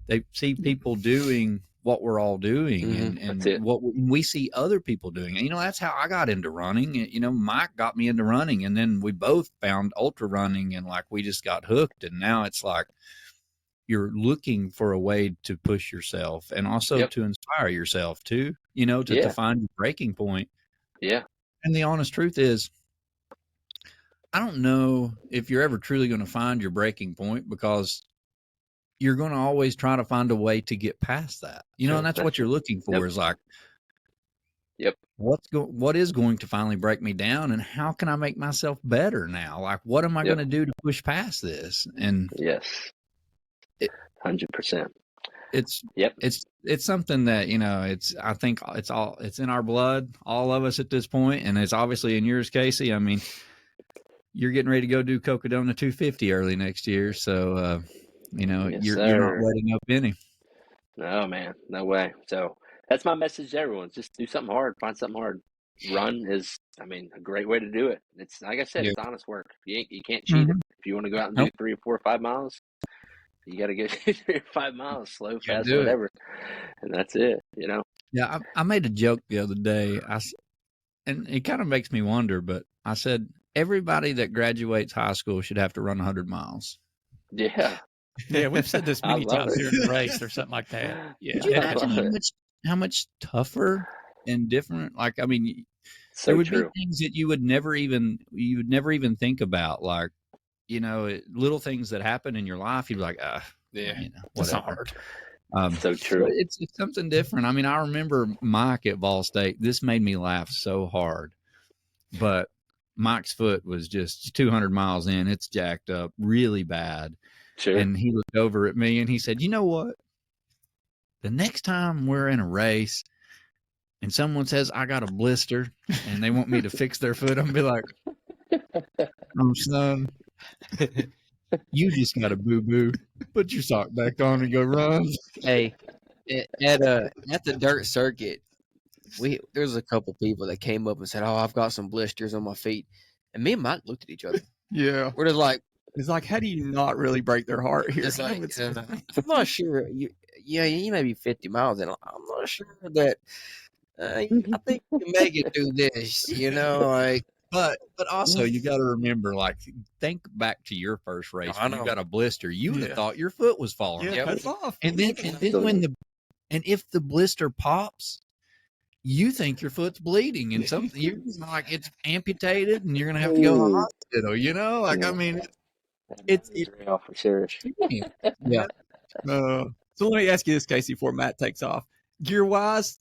they see people doing what we're all doing and what we see other people doing. And, you know, that's how I got into running. You know, Mike got me into running, and then we both found ultra running, and like we just got hooked. And now it's like you're looking for a way to push yourself and also to inspire yourself too, you know, to find your breaking point. Yeah. And the honest truth is, I don't know if you're ever truly going to find your breaking point, because you're going to always try to find a way to get past that, you know, and that's what you're looking for is like, what is going to finally break me down, and how can I make myself better now? Like, what am I going to do to push past this? And 100%. It's something that, you know, I think it's in our blood, all of us at this point, and it's obviously in yours, Casey. I mean, you're getting ready to go do Coca-Cola 250 early next year, so you know, you're not letting up any. No, man, no way. So that's my message to everyone: just do something hard, find something hard. Run is, I mean, a great way to do it. It's like I said, it's honest work. You can't cheat it. If you want to go out and do 3 or 4 or 5 miles, you got to get 3 or 5 miles, slow, fast, whatever. And that's it, you know? Yeah. I made a joke the other day. And it kind of makes me wonder, but I said, everybody that graduates high school should have to run 100 miles. Yeah. Yeah. We've said this many times here in the race or something like that. Yeah. Could you imagine how much tougher and different? Like, I mean, there would be things that you would never even think about. Like, you know, little things that happen in your life, you'd be like, you know, that's not hard. So true. It's something different. I mean, I remember Mike at Ball State. This made me laugh so hard. But Mike's foot was just 200 miles in. It's jacked up really bad. Sure. And he looked over at me and he said, you know what? The next time we're in a race and someone says, I got a blister, and they want me to fix their foot, I'm going to be like, oh, son, you just got a boo-boo. Put your sock back on and go run. Hey, at the dirt circuit, there's a couple people that came up and said, "Oh, I've got some blisters on my feet," And me and Mike looked at each other. Yeah. We're just like, It's like, how do you not really break their heart here? it's like I'm not sure. You may be 50 miles in. I'm not sure that. I think you can make it through this. Like. But also you got to remember, like, think back to your first race I when you know. got a blister. You would Yeah. have thought your foot was falling Yeah, off. cut it off. And then if the blister pops, you think your foot's bleeding and something you're like it's amputated and you're gonna have to go to the hospital. Like, I mean, it's real for sure. yeah. So let me ask you this, Casey, before Matt takes off. Gear wise,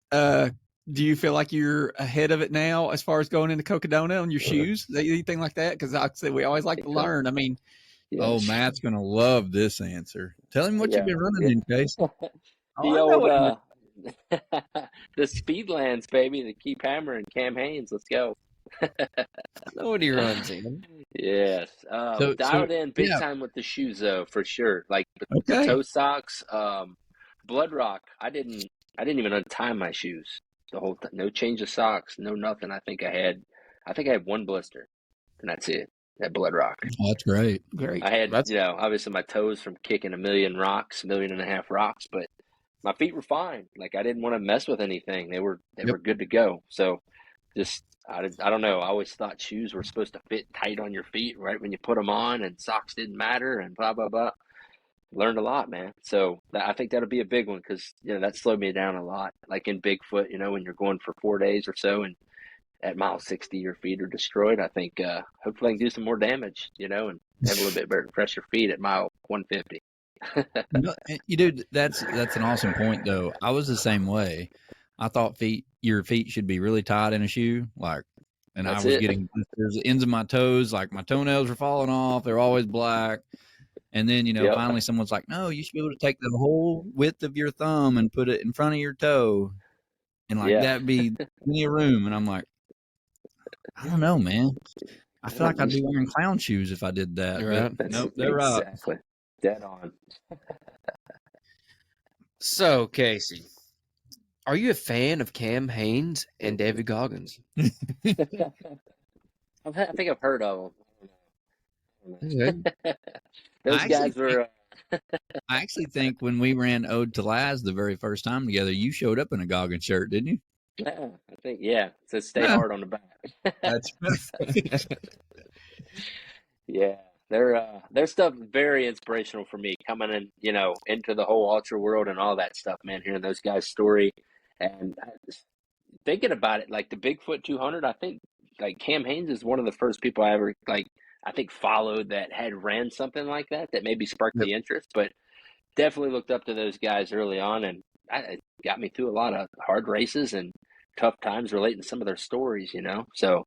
do you feel like you're ahead of it now as far as going into Cocodona on your shoes, anything like that? Because like I said, we always like to learn. I mean, Oh, Matt's gonna love this answer. Tell him what you've been running in, Case. The old the Speedlands, baby, the Keep Hammering, Cam Haynes. Let's go. I know what he runs in. Yes. So- dialed in big yeah. time with the shoes though, for sure. Like the okay. toe socks, Blood Rock. I didn't even untie my shoes the whole time. No change of socks, no nothing. I think I had one blister, and that's it. At Blood Rock. Oh, that's great. Great. I had, obviously my toes from kicking 1.5 million rocks, but my feet were fine. Like, I didn't want to mess with anything. They were good to go. So just, I don't know. I always thought shoes were supposed to fit tight on your feet right when you put them on, and socks didn't matter, and blah, blah, blah. Learned a lot, man. So I think that'll be a big one because, that slowed me down a lot. Like in Bigfoot, when you're going for 4 days or so and at mile 60 your feet are destroyed, I think hopefully I can do some more damage, and have a little bit better, fresher feet at mile 150. Dude, that's an awesome point though. I was the same way. I thought your feet should be really tight in a shoe, and I was getting blisters, the ends of my toes, like my toenails were falling off. They're always black. And then, finally someone's like, no, you should be able to take the whole width of your thumb and put it in front of your toe. And that'd be plenty of room. And I'm like, I don't know, man. I feel like I'd be wearing clown shoes if I did that. Right. Nope, they're right. Exactly. Dead on. So, Casey, are you a fan of Cam Haynes and David Goggins? I think I've heard of them. Those guys were. I actually think when we ran Ode to Laz the very first time together, you showed up in a Goggins shirt, didn't you? Yeah, I think, it says stay hard on the back. That's Yeah, their stuff very inspirational for me coming in, into the whole ultra world and all that stuff, man. Hearing those guys' story and thinking about it, like the Bigfoot 200, I think like Cam Haynes is one of the first people I ever I think followed that had ran something like that maybe sparked the interest, but definitely looked up to those guys early on, and it got me through a lot of hard races and tough times relating to some of their stories, So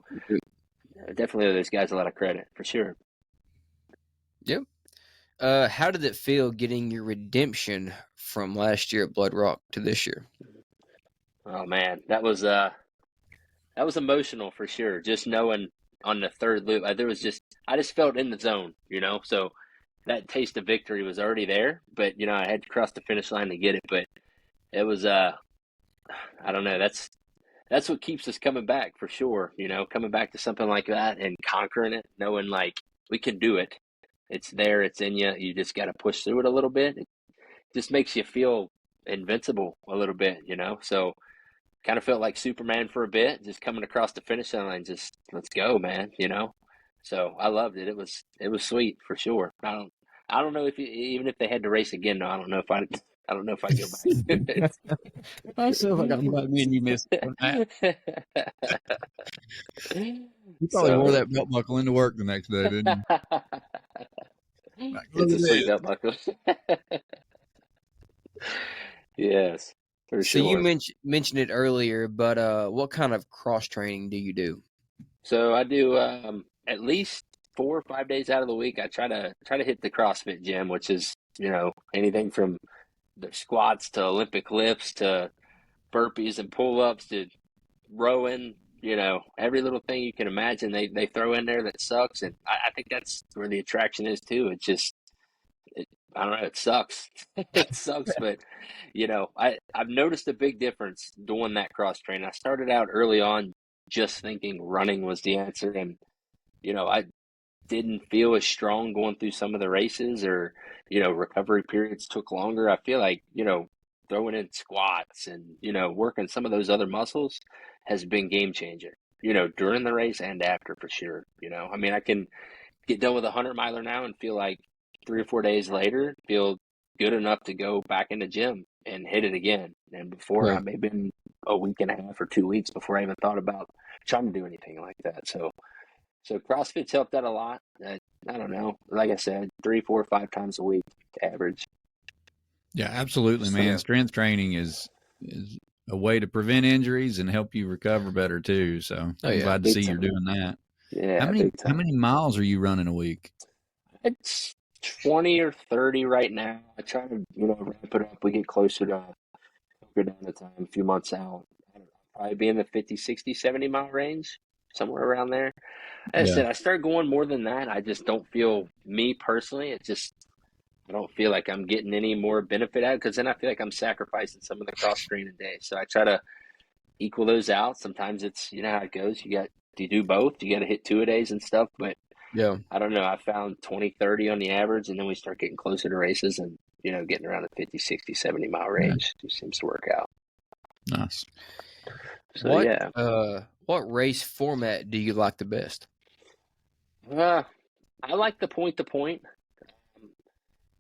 definitely owe those guys a lot of credit for sure. Yep. How did it feel getting your redemption from last year at Blood Rock to this year? Oh man, that was emotional for sure. Just knowing on the third loop, I just felt in the zone, So that taste of victory was already there, but I had to cross the finish line to get it. But it was I don't know. That's what keeps us coming back for sure. Coming back to something like that and conquering it, knowing like we can do it. It's there. It's in you. You just got to push through it a little bit. It just makes you feel invincible a little bit, So kind of felt like Superman for a bit, just coming across the finish line. Just let's go, man. So I loved it. It was sweet for sure. I don't know if even if they had to race again. No, I don't know if I go back to it. I feel like I'm glad me and you missed it. You probably wore that belt buckle into work the next day, didn't you? It's a sweet belt buckle. Yes, for So sure. you mentioned it earlier, but what kind of cross training do you do? So I do at least 4 or 5 days out of the week. I try to hit the CrossFit gym, which is anything from the squats to Olympic lifts to burpees and pull-ups to rowing. Every little thing you can imagine they throw in there that sucks, and I think that's where the attraction is too. It's just I don't know. It sucks. It sucks, but I've noticed a big difference doing that cross training. I started out early on just thinking running was the answer, and I didn't feel as strong going through some of the races, or, recovery periods took longer. I feel like, throwing in squats and, working some of those other muscles has been game changing, during the race and after, for sure. I mean, I can get done with a 100 miler now and feel like 3 or 4 days later, feel good enough to go back in the gym and hit it again. And before, Right. I may have been a week and a half or 2 weeks before I even thought about trying to do anything like that. So CrossFit's helped out a lot. I don't know. Like I said, 3, 4, 5 times a week average. Yeah, absolutely, So- man. Strength training is a way to prevent injuries and help you recover better too. So Oh, I'm yeah, glad to big see you're time. doing that. Yeah, How many big time. miles are you running a week? It's 20 or 30 right now. I try to, ramp it up. We get closer to go down the time, a few months out. I don't know, probably be in the 50, 60, 70 mile range, somewhere around there. As I Yeah. said, I start going more than that. I just don't feel, me personally, I don't feel like I'm getting any more benefit out of it, because then I feel like I'm sacrificing some of the cross training days. So I try to equal those out. Sometimes it's, how it goes. You do both. You got to hit 2 a days and stuff. But Yeah. I don't know. I found 20, 30 on the average, and then we start getting closer to races and, getting around the 50, 60, 70 mile range. It seems to work out. Nice. So, yeah. What race format do you like the best? I like the point to point.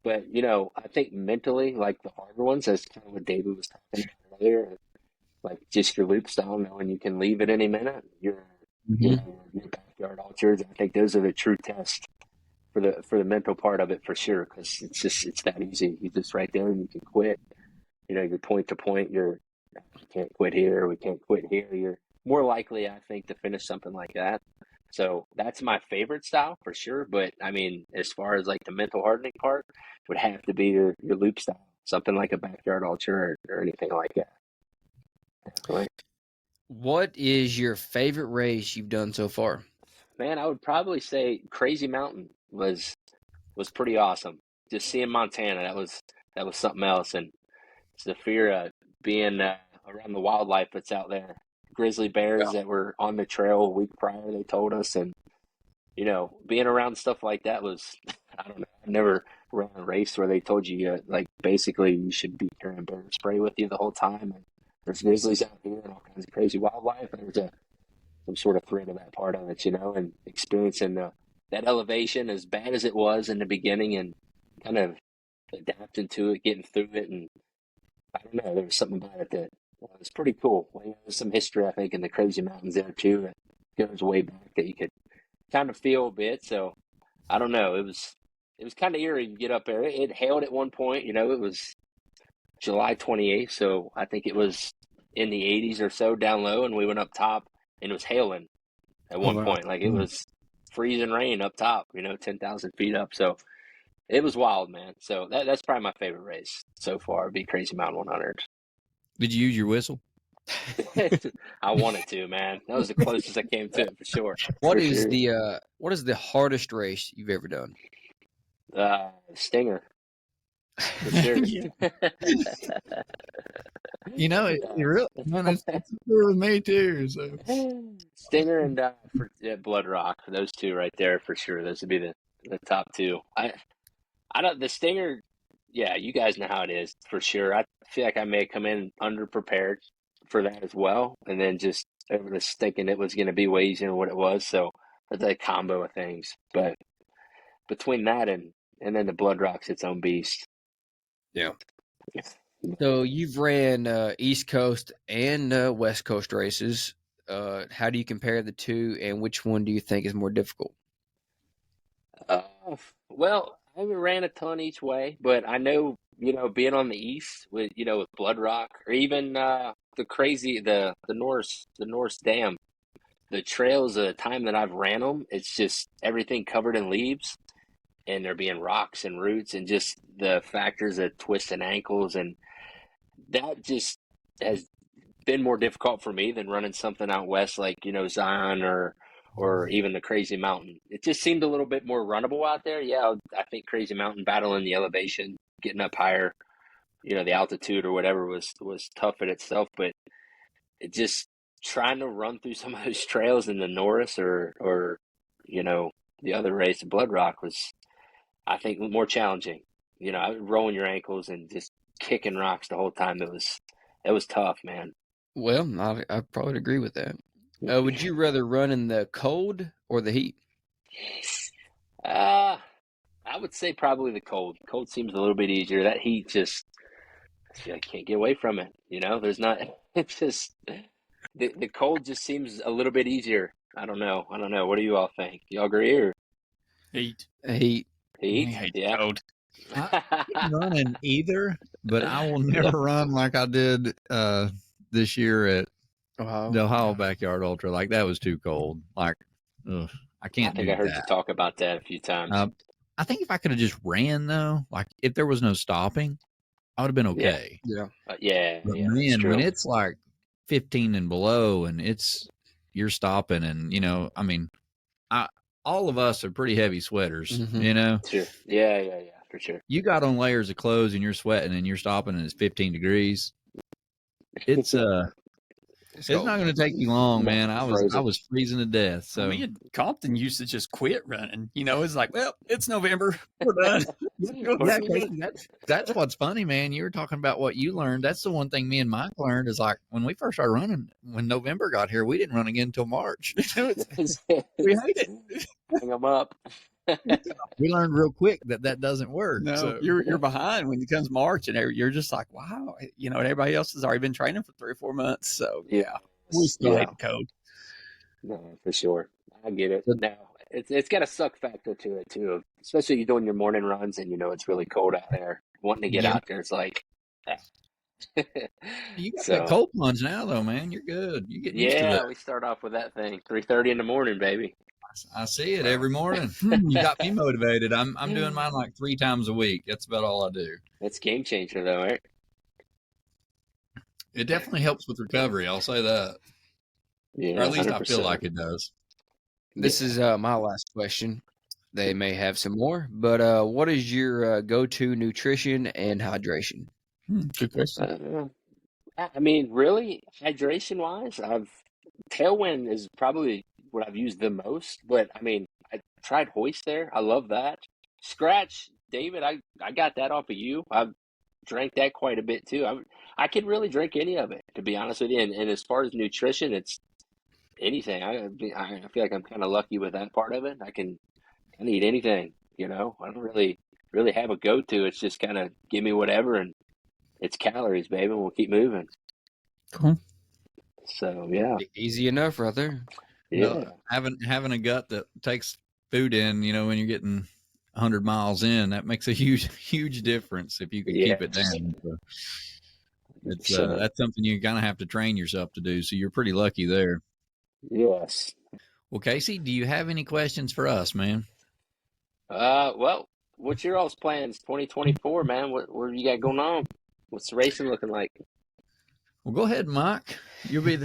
But, I think mentally, like the harder ones, that's kind of what David was talking about earlier. Like just your loop style, knowing you can leave at any minute. Your backyard ultras. I think those are the true test for the mental part of it, for sure, because it's that easy. You just right there and you can quit. You're point to point. You can't quit here. We can't quit here. You're more likely, I think, to finish something like that. So that's my favorite style for sure. But I mean, as far as like the mental hardening part, would have to be your loop style, something like a backyard ultra or anything like that. Definitely. What is your favorite race you've done so far? Man, I would probably say Crazy Mountain was pretty awesome. Just seeing Montana, that was something else, and it's the fear of being around the wildlife that's out there. Grizzly bears that were on the trail a week prior, they told us, and being around stuff like that was, I don't know, I never ran a race where they told you like basically you should be carrying bear spray with you the whole time, and there's grizzlies out here and all kinds of crazy wildlife. There's some sort of threat of that part of it, and experiencing that elevation, as bad as it was in the beginning, and kind of adapting to it, getting through it, and I don't know, there was something about it that was pretty cool. There's some history, I think, in the Crazy Mountains there too that goes way back that you could kind of feel a bit. So I don't know, it was kind of eerie to get up there. It hailed at one point. It was July 28th, so I think it was in the 80s or so down low, and we went up top and it was hailing at one wow. point. Like it was freezing rain up top, 10,000 feet up. So it was wild, man. So that's probably my favorite race so far, be Crazy Mountain 100. Did you use your whistle? I wanted to, man. That was the closest I came to it, for sure. What For is sure. the hardest race you've ever done? Stinger. For sure. It really, man, it's true with me too. So Stinger and Blood Rock, those two right there for sure. Those would be the top two. I don't, the Stinger, yeah, you guys know how it is for sure. I feel like I may come in underprepared for that as well, and then just was thinking it was going to be way easier than what it was. So it's a combo of things. But between that and then the Blood Rock's its own beast. Yeah. So you've ran East Coast and West Coast races. How do you compare the two, and which one do you think is more difficult? Well, I haven't ran a ton each way, but I know, being on the east with, with Blood Rock, or even the Norse Dam, the trails, the time that I've ran them, it's just everything covered in leaves, and there being rocks and roots, and just the factors of twisting ankles, and that just has been more difficult for me than running something out west like, Zion or even the Crazy Mountain. It just seemed a little bit more runnable out there. Yeah, I think Crazy Mountain, battling the elevation, getting up higher, the altitude or whatever was tough in itself, but it just trying to run through some of those trails in the Norris or the other race, Blood Rock, was, I think, more challenging. Rolling your ankles and just kicking rocks the whole time. It was tough, man. Well, I probably agree with that. Would you rather run in the cold or the heat? I would say probably the cold. Cold seems a little bit easier. That heat just, I feel like I can't get away from it. There's not. It's just the cold just seems a little bit easier. I don't know. What do you all think? Y'all agree or Heat. Heat. heat? I hate Yeah. cold. I can run in either, but I will never run like I did this year at the Ohio Backyard Ultra. Like, that was too cold. Like, ugh, I I can't think do I heard that. you talk about that a few times. I think if I could have just ran, though, like if there was no stopping, I would have been okay. Yeah. Yeah, But that's man, true. when it's like 15 and below and you're stopping, and I mean, all of us are pretty heavy sweaters, Mhm. Sure. Yeah, for sure. You got on layers of clothes and you're sweating and you're stopping and it's 15 degrees. It's it's not going to take you long, man. I was freezing to death. So me and Compton used to just quit running. It's like, well, it's November. We're done. yeah, Casey, that's what's funny, man. You were talking about what you learned. That's the one thing me and Mike learned is, like, when we first started running, when November got here, we didn't run again until March. We hate it. Hang them up. We learned real quick that doesn't work. No, So you're behind when it comes March, and you're just like, wow, and everybody else has already been training for 3 or 4 months. So Yeah. we still Yeah. hate the code. No, for sure. I get it. Now, it's got a suck factor to it too, especially you're doing your morning runs and it's really cold out there. Wanting to get out there, it's like, you got So- that cold plunge now, though, man. You're good. You get used to yeah, that. we start off with that thing 3:30 in the morning, baby. I see it every morning. You got me motivated. I'm doing mine like 3 times a week. That's about all I do. That's game changer, though, right? It definitely helps with recovery. I'll say that. Yeah, Or at least I 100%. feel like it does. This is my last question. They may have some more, but what is your go-to nutrition and hydration? Good question. I mean, really, hydration-wise, Tailwind is probably what I've used the most. But I mean, I tried Hoist there. I love that. Scratch, David, I got that off of you. I've drank that quite a bit too. I could really drink any of it, to be honest with you. And as far as nutrition, it's anything. I feel like I'm kind of lucky with that part of it. I can eat anything. I don't really have a go-to. It's just kind of give me whatever, and it's calories, baby. We'll keep moving. Cool. So yeah, Easy enough, right there. yeah, No, having a gut that takes food in, when you're getting 100 miles in, that makes a huge difference if you can keep it Yes. down. So it's 100%. that's something you kind of have to train yourself to do. So you're pretty lucky there. Yes. Well, Casey, do you have any questions for us, man? Well, what's your all's plans 2024, man? What do you got going on? What's the racing looking like? Well, go ahead, Mike. You'll be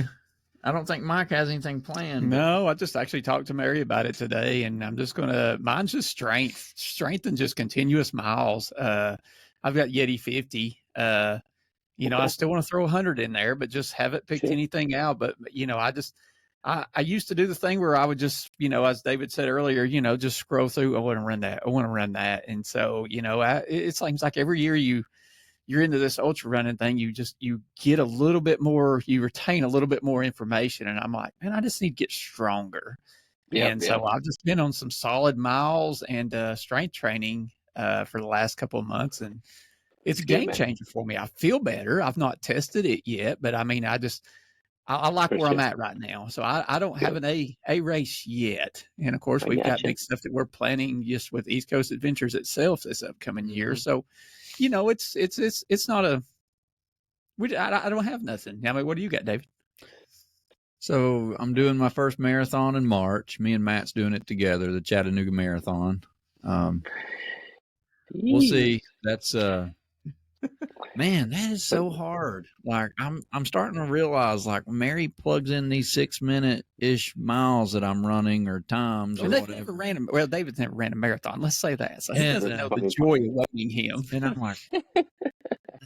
I don't think Mike has anything planned. No, I just actually talked to Mary about it today, and I'm just mine's just strength and just continuous miles. I've got Yeti 50. I still want to throw 100 in there, but just haven't picked Sure. anything anything out. But I used to do the thing where I would just, as David said earlier, just scroll through. I want to run that. I want to run that. And so, it seems like every year you're into this ultra running thing, you get a little bit more, you retain a little bit more information. And I'm like, man, I just need to get stronger. So I've just been on some solid miles and strength training for the last couple of months. And it's a good, game man. changer for me. I feel better. I've not tested it yet, but I mean, I like For where I'm sure. at right now. So I don't have an A race yet. And of course, I we've got gotcha. big stuff that we're planning just with East Coast Adventures itself this upcoming year. Mhm. So, it's not I don't have nothing. I mean, what do you got, David? So I'm doing my first marathon in March. Me and Matt's doing it together, the Chattanooga Marathon. We'll see. That's man, that is so hard. Like I'm starting to realize, like, Mary plugs in these 6-minute-ish miles that I'm running or times or Well, whatever. David's never ran a marathon. Let's say that. So he Yeah, doesn't that's know the funny. joy of watching him. And I'm like,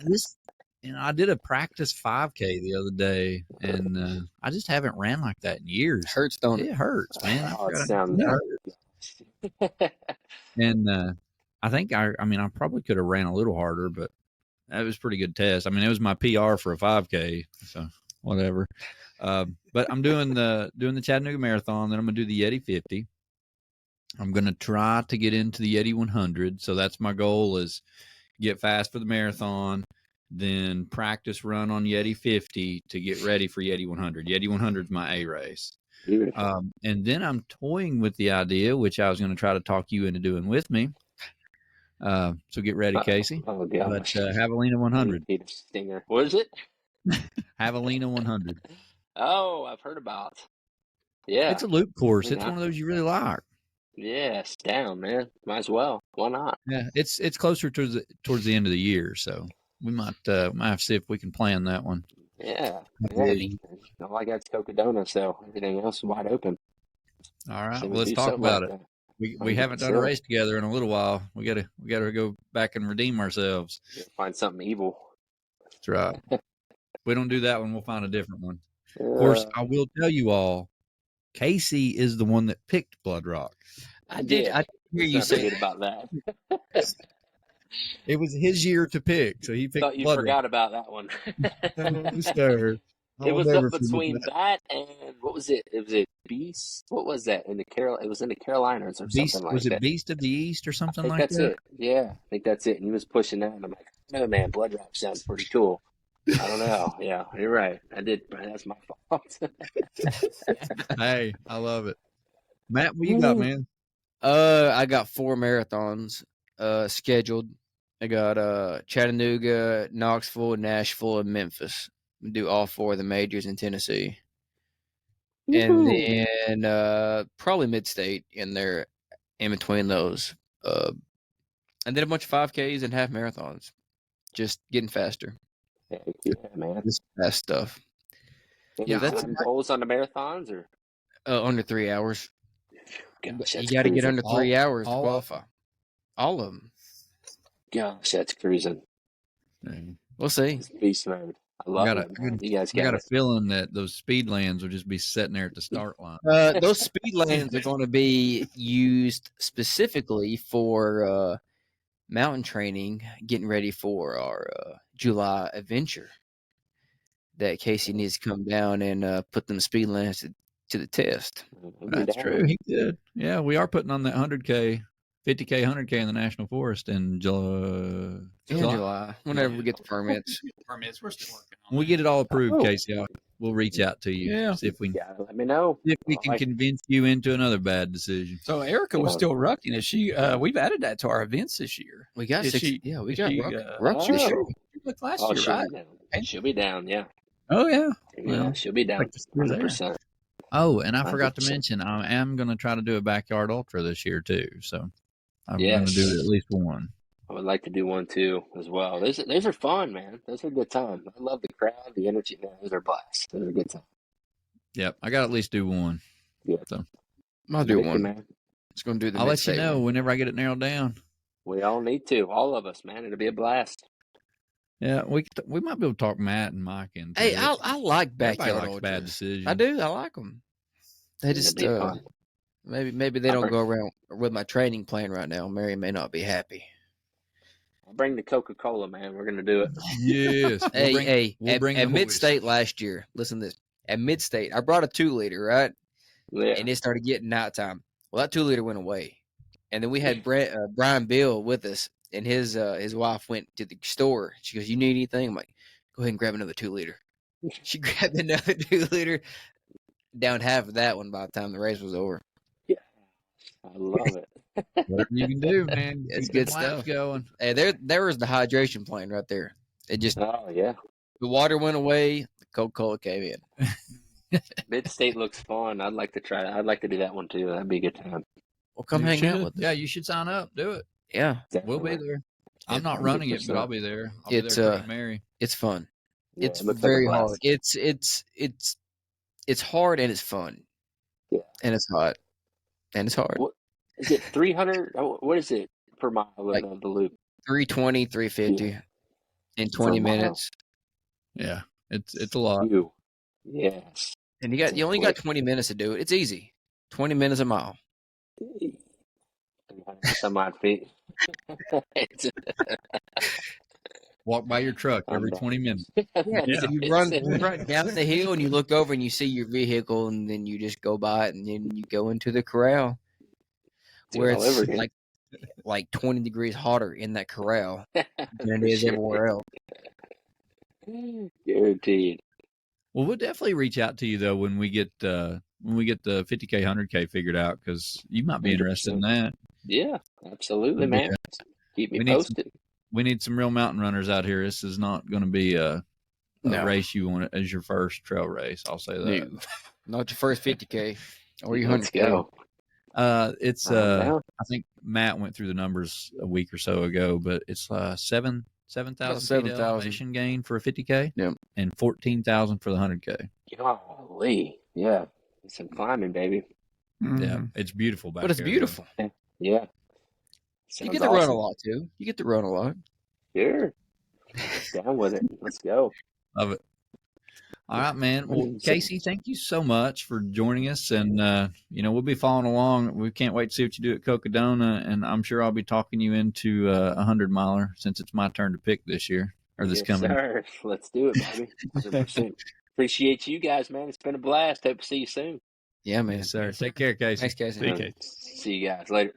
this I did a practice 5K the other day, and I just haven't ran like that in years. Hurts, don't it? It hurts, man. I Oh, it forgot sounds it hurt. And I think I probably could have ran a little harder, but that was a pretty good test. I mean, it was my PR for a 5K, so whatever. But I'm doing the Chattanooga Marathon, then I'm gonna do the Yeti 50. I'm gonna try to get into the Yeti 100. So that's my goal: is get fast for the marathon, then practice run on Yeti 50 to get ready for Yeti 100. Yeti 100 is my A race. And then I'm toying with the idea, which I was going to try to talk you into doing with me. So get ready, Casey. Oh, But gosh. Javelina 100. Need a stinger. What is it? Javelina 100. Oh, I've heard about. Yeah. It's a loop course. Yeah. It's one of those you really like. Yes, down, man. Might as well. Why not? Yeah, it's closer towards the end of the year, so we might have to see if we can plan that one. Yeah. Ready. All I got is Coca-Cola, so everything else is wide open. All right, So well, let's do talk something about like it. that. We haven't done a 100%. race together in a little while. We gotta go back and redeem ourselves. Find something evil. That's right. If we don't do that one, we'll find a different one. Of course, I will tell you all, Casey is the one that picked Blood Rock. I did. I hear you Let's not say forget about that. It was his year to pick, so he picked Thought you Blood forgot about that one. Rock. Sir, I It will was never up forget between that. that and what was it? It was a Beast. What was that in the It was in the Carolinas or Beast, something like was it that. Beast of the East or I something think like that's that? it. Yeah, I think that's it. And he was pushing that, and I'm like, no, man, Blood Rock sounds pretty cool. I don't know. Yeah, you're right. I did. That's my fault. Hey, I love it. Matt, what you got, man? I got 4 marathons scheduled. I got Chattanooga, Knoxville, Nashville, and Memphis. I'm gonna do all 4 of the majors in Tennessee. And then probably mid-state in there in between those. And then a bunch of 5Ks and half marathons. Just getting faster. Yeah, man. This fast stuff. Any that's time goals on the marathons or? Under 3 hours. Gosh, You that's got to get cruising. under 3 hours to all- qualify. All of them. Gosh, that's cruising. We'll see. It's beast mode. I love it, man. You guys I got got a it. feeling that those speed lands will just be sitting there at the start line. Those speed lanes are going to be used specifically for mountain training, getting ready for our July adventure. That Casey needs to come down and put them speed lanes to the test. That's true. He did. Yeah, we are putting on that 100K, 50K, 100K in the National Forest in July. In July, whenever we get the permits. Permits, we're still working on When we get it all approved, Casey, we'll reach out to you. Yeah. See if we Yeah, let me know. can convince you into another bad decision. So Erica was still rucking. Is she? We've added that to our events this year. We got Is 6. she- Yeah, we is got she, Rucks this year. She looked last Oh, year, she'll right? be down. She'll be down. Yeah, Oh yeah. yeah, Well, she'll be down. like to see her there. 100%. Oh, and I forgot to 100%. mention, I am going to try to do a backyard ultra this year too. So I'm going to do at least one. I would like to do one too as well. Those are fun, man. Those are a good time. I love the crowd, the energy. Man, those are blasts. Those are a good time. Yep, I got to at least do one. Yeah. So I'll do Thank you, one. man. It's going to do the I'll let you mid-state know one. whenever I get it narrowed down. We all need to. All of us, man. It'll be a blast. Yeah, we might be able to talk Matt and Mike into Hey, it. I like Everybody backyard likes bad ultras. decisions. I do. I like them. They It'll just be fun. maybe they don't go around with my training plan right now. Mary may not be happy. I'll bring the Coca-Cola, man. We're gonna do it. Yes. We'll bring at the mid-state last year, listen to this. At mid-state, I brought a 2-liter, right? Yeah. And it started getting nighttime. Well, that 2-liter went away. And then we had Brian Bill with us, and his wife went to the store. She goes, "You need anything?" I'm like, "Go ahead and grab another 2-liter." She grabbed another 2-liter, down half of that one by the time the race was over. I love it. Whatever you can do, man. It's Keep the good laps stuff. going. Hey, there was the hydration plan right there. It just Oh yeah. the water went away, the Coca-Cola came in. Mid-state looks fun. I'd like to try. I'd like to do that one too. That'd be a good time. Well, come You hang out should. with us. Yeah, you should sign up. Do it. Yeah, We'll be Definitely. there. I'm not running it, but 100%. I'll be there. I'll It's, be there with Mary. it's fun. Yeah, It's it looks like a very blast. hard. It's hard and it's fun. Yeah. And it's hot. And it's hard. What is it? 300? What is it per mile Like- in the loop? 320, 350 in 20 For a mile. minutes. Yeah, it's a lot. You. Yes. And you only got 20 minutes to do it. It's easy. 20 minutes a mile. 300 some odd feet. Walk by your truck every I'm 20 minutes. Yeah, you run down the hill and you look over and you see your vehicle, and then you just go by it, and then you go into the corral where all over it's again. like 20 degrees hotter in that corral than it is everywhere else. Guaranteed. Well, we'll definitely reach out to you though when we get the 50K, 100K figured out, because you might be interested in that. Yeah, absolutely, man. Keep me we need posted. We need some real mountain runners out here. This is not going to be a race you want as your first trail race. I'll say that. No. Not your first 50K or your 100K. Let's go. It's I think Matt went through the numbers a week or so ago, but it's 7,000 feet elevation gain for a 50K. Yep. And 14,000 for the 100K. Golly, yeah, some climbing, baby. Yeah, it's beautiful back there. But it's beautiful. Yeah. You get to run a lot too. You get to run a lot. Sure. Down with it. Let's go. Love it. All right, man. Well, Casey, thank you so much for joining us. And, we'll be following along. We can't wait to see what you do at Coca-Cola. And I'm sure I'll be talking you into a 100-miler since it's my turn to pick this year or this coming. Sir. Let's do it, baby. 100%. Appreciate you guys, man. It's been a blast. Hope to see you soon. Yeah, man. Yes, sir. Take care, Casey. Thanks, Casey. See you, Casey. See you guys later.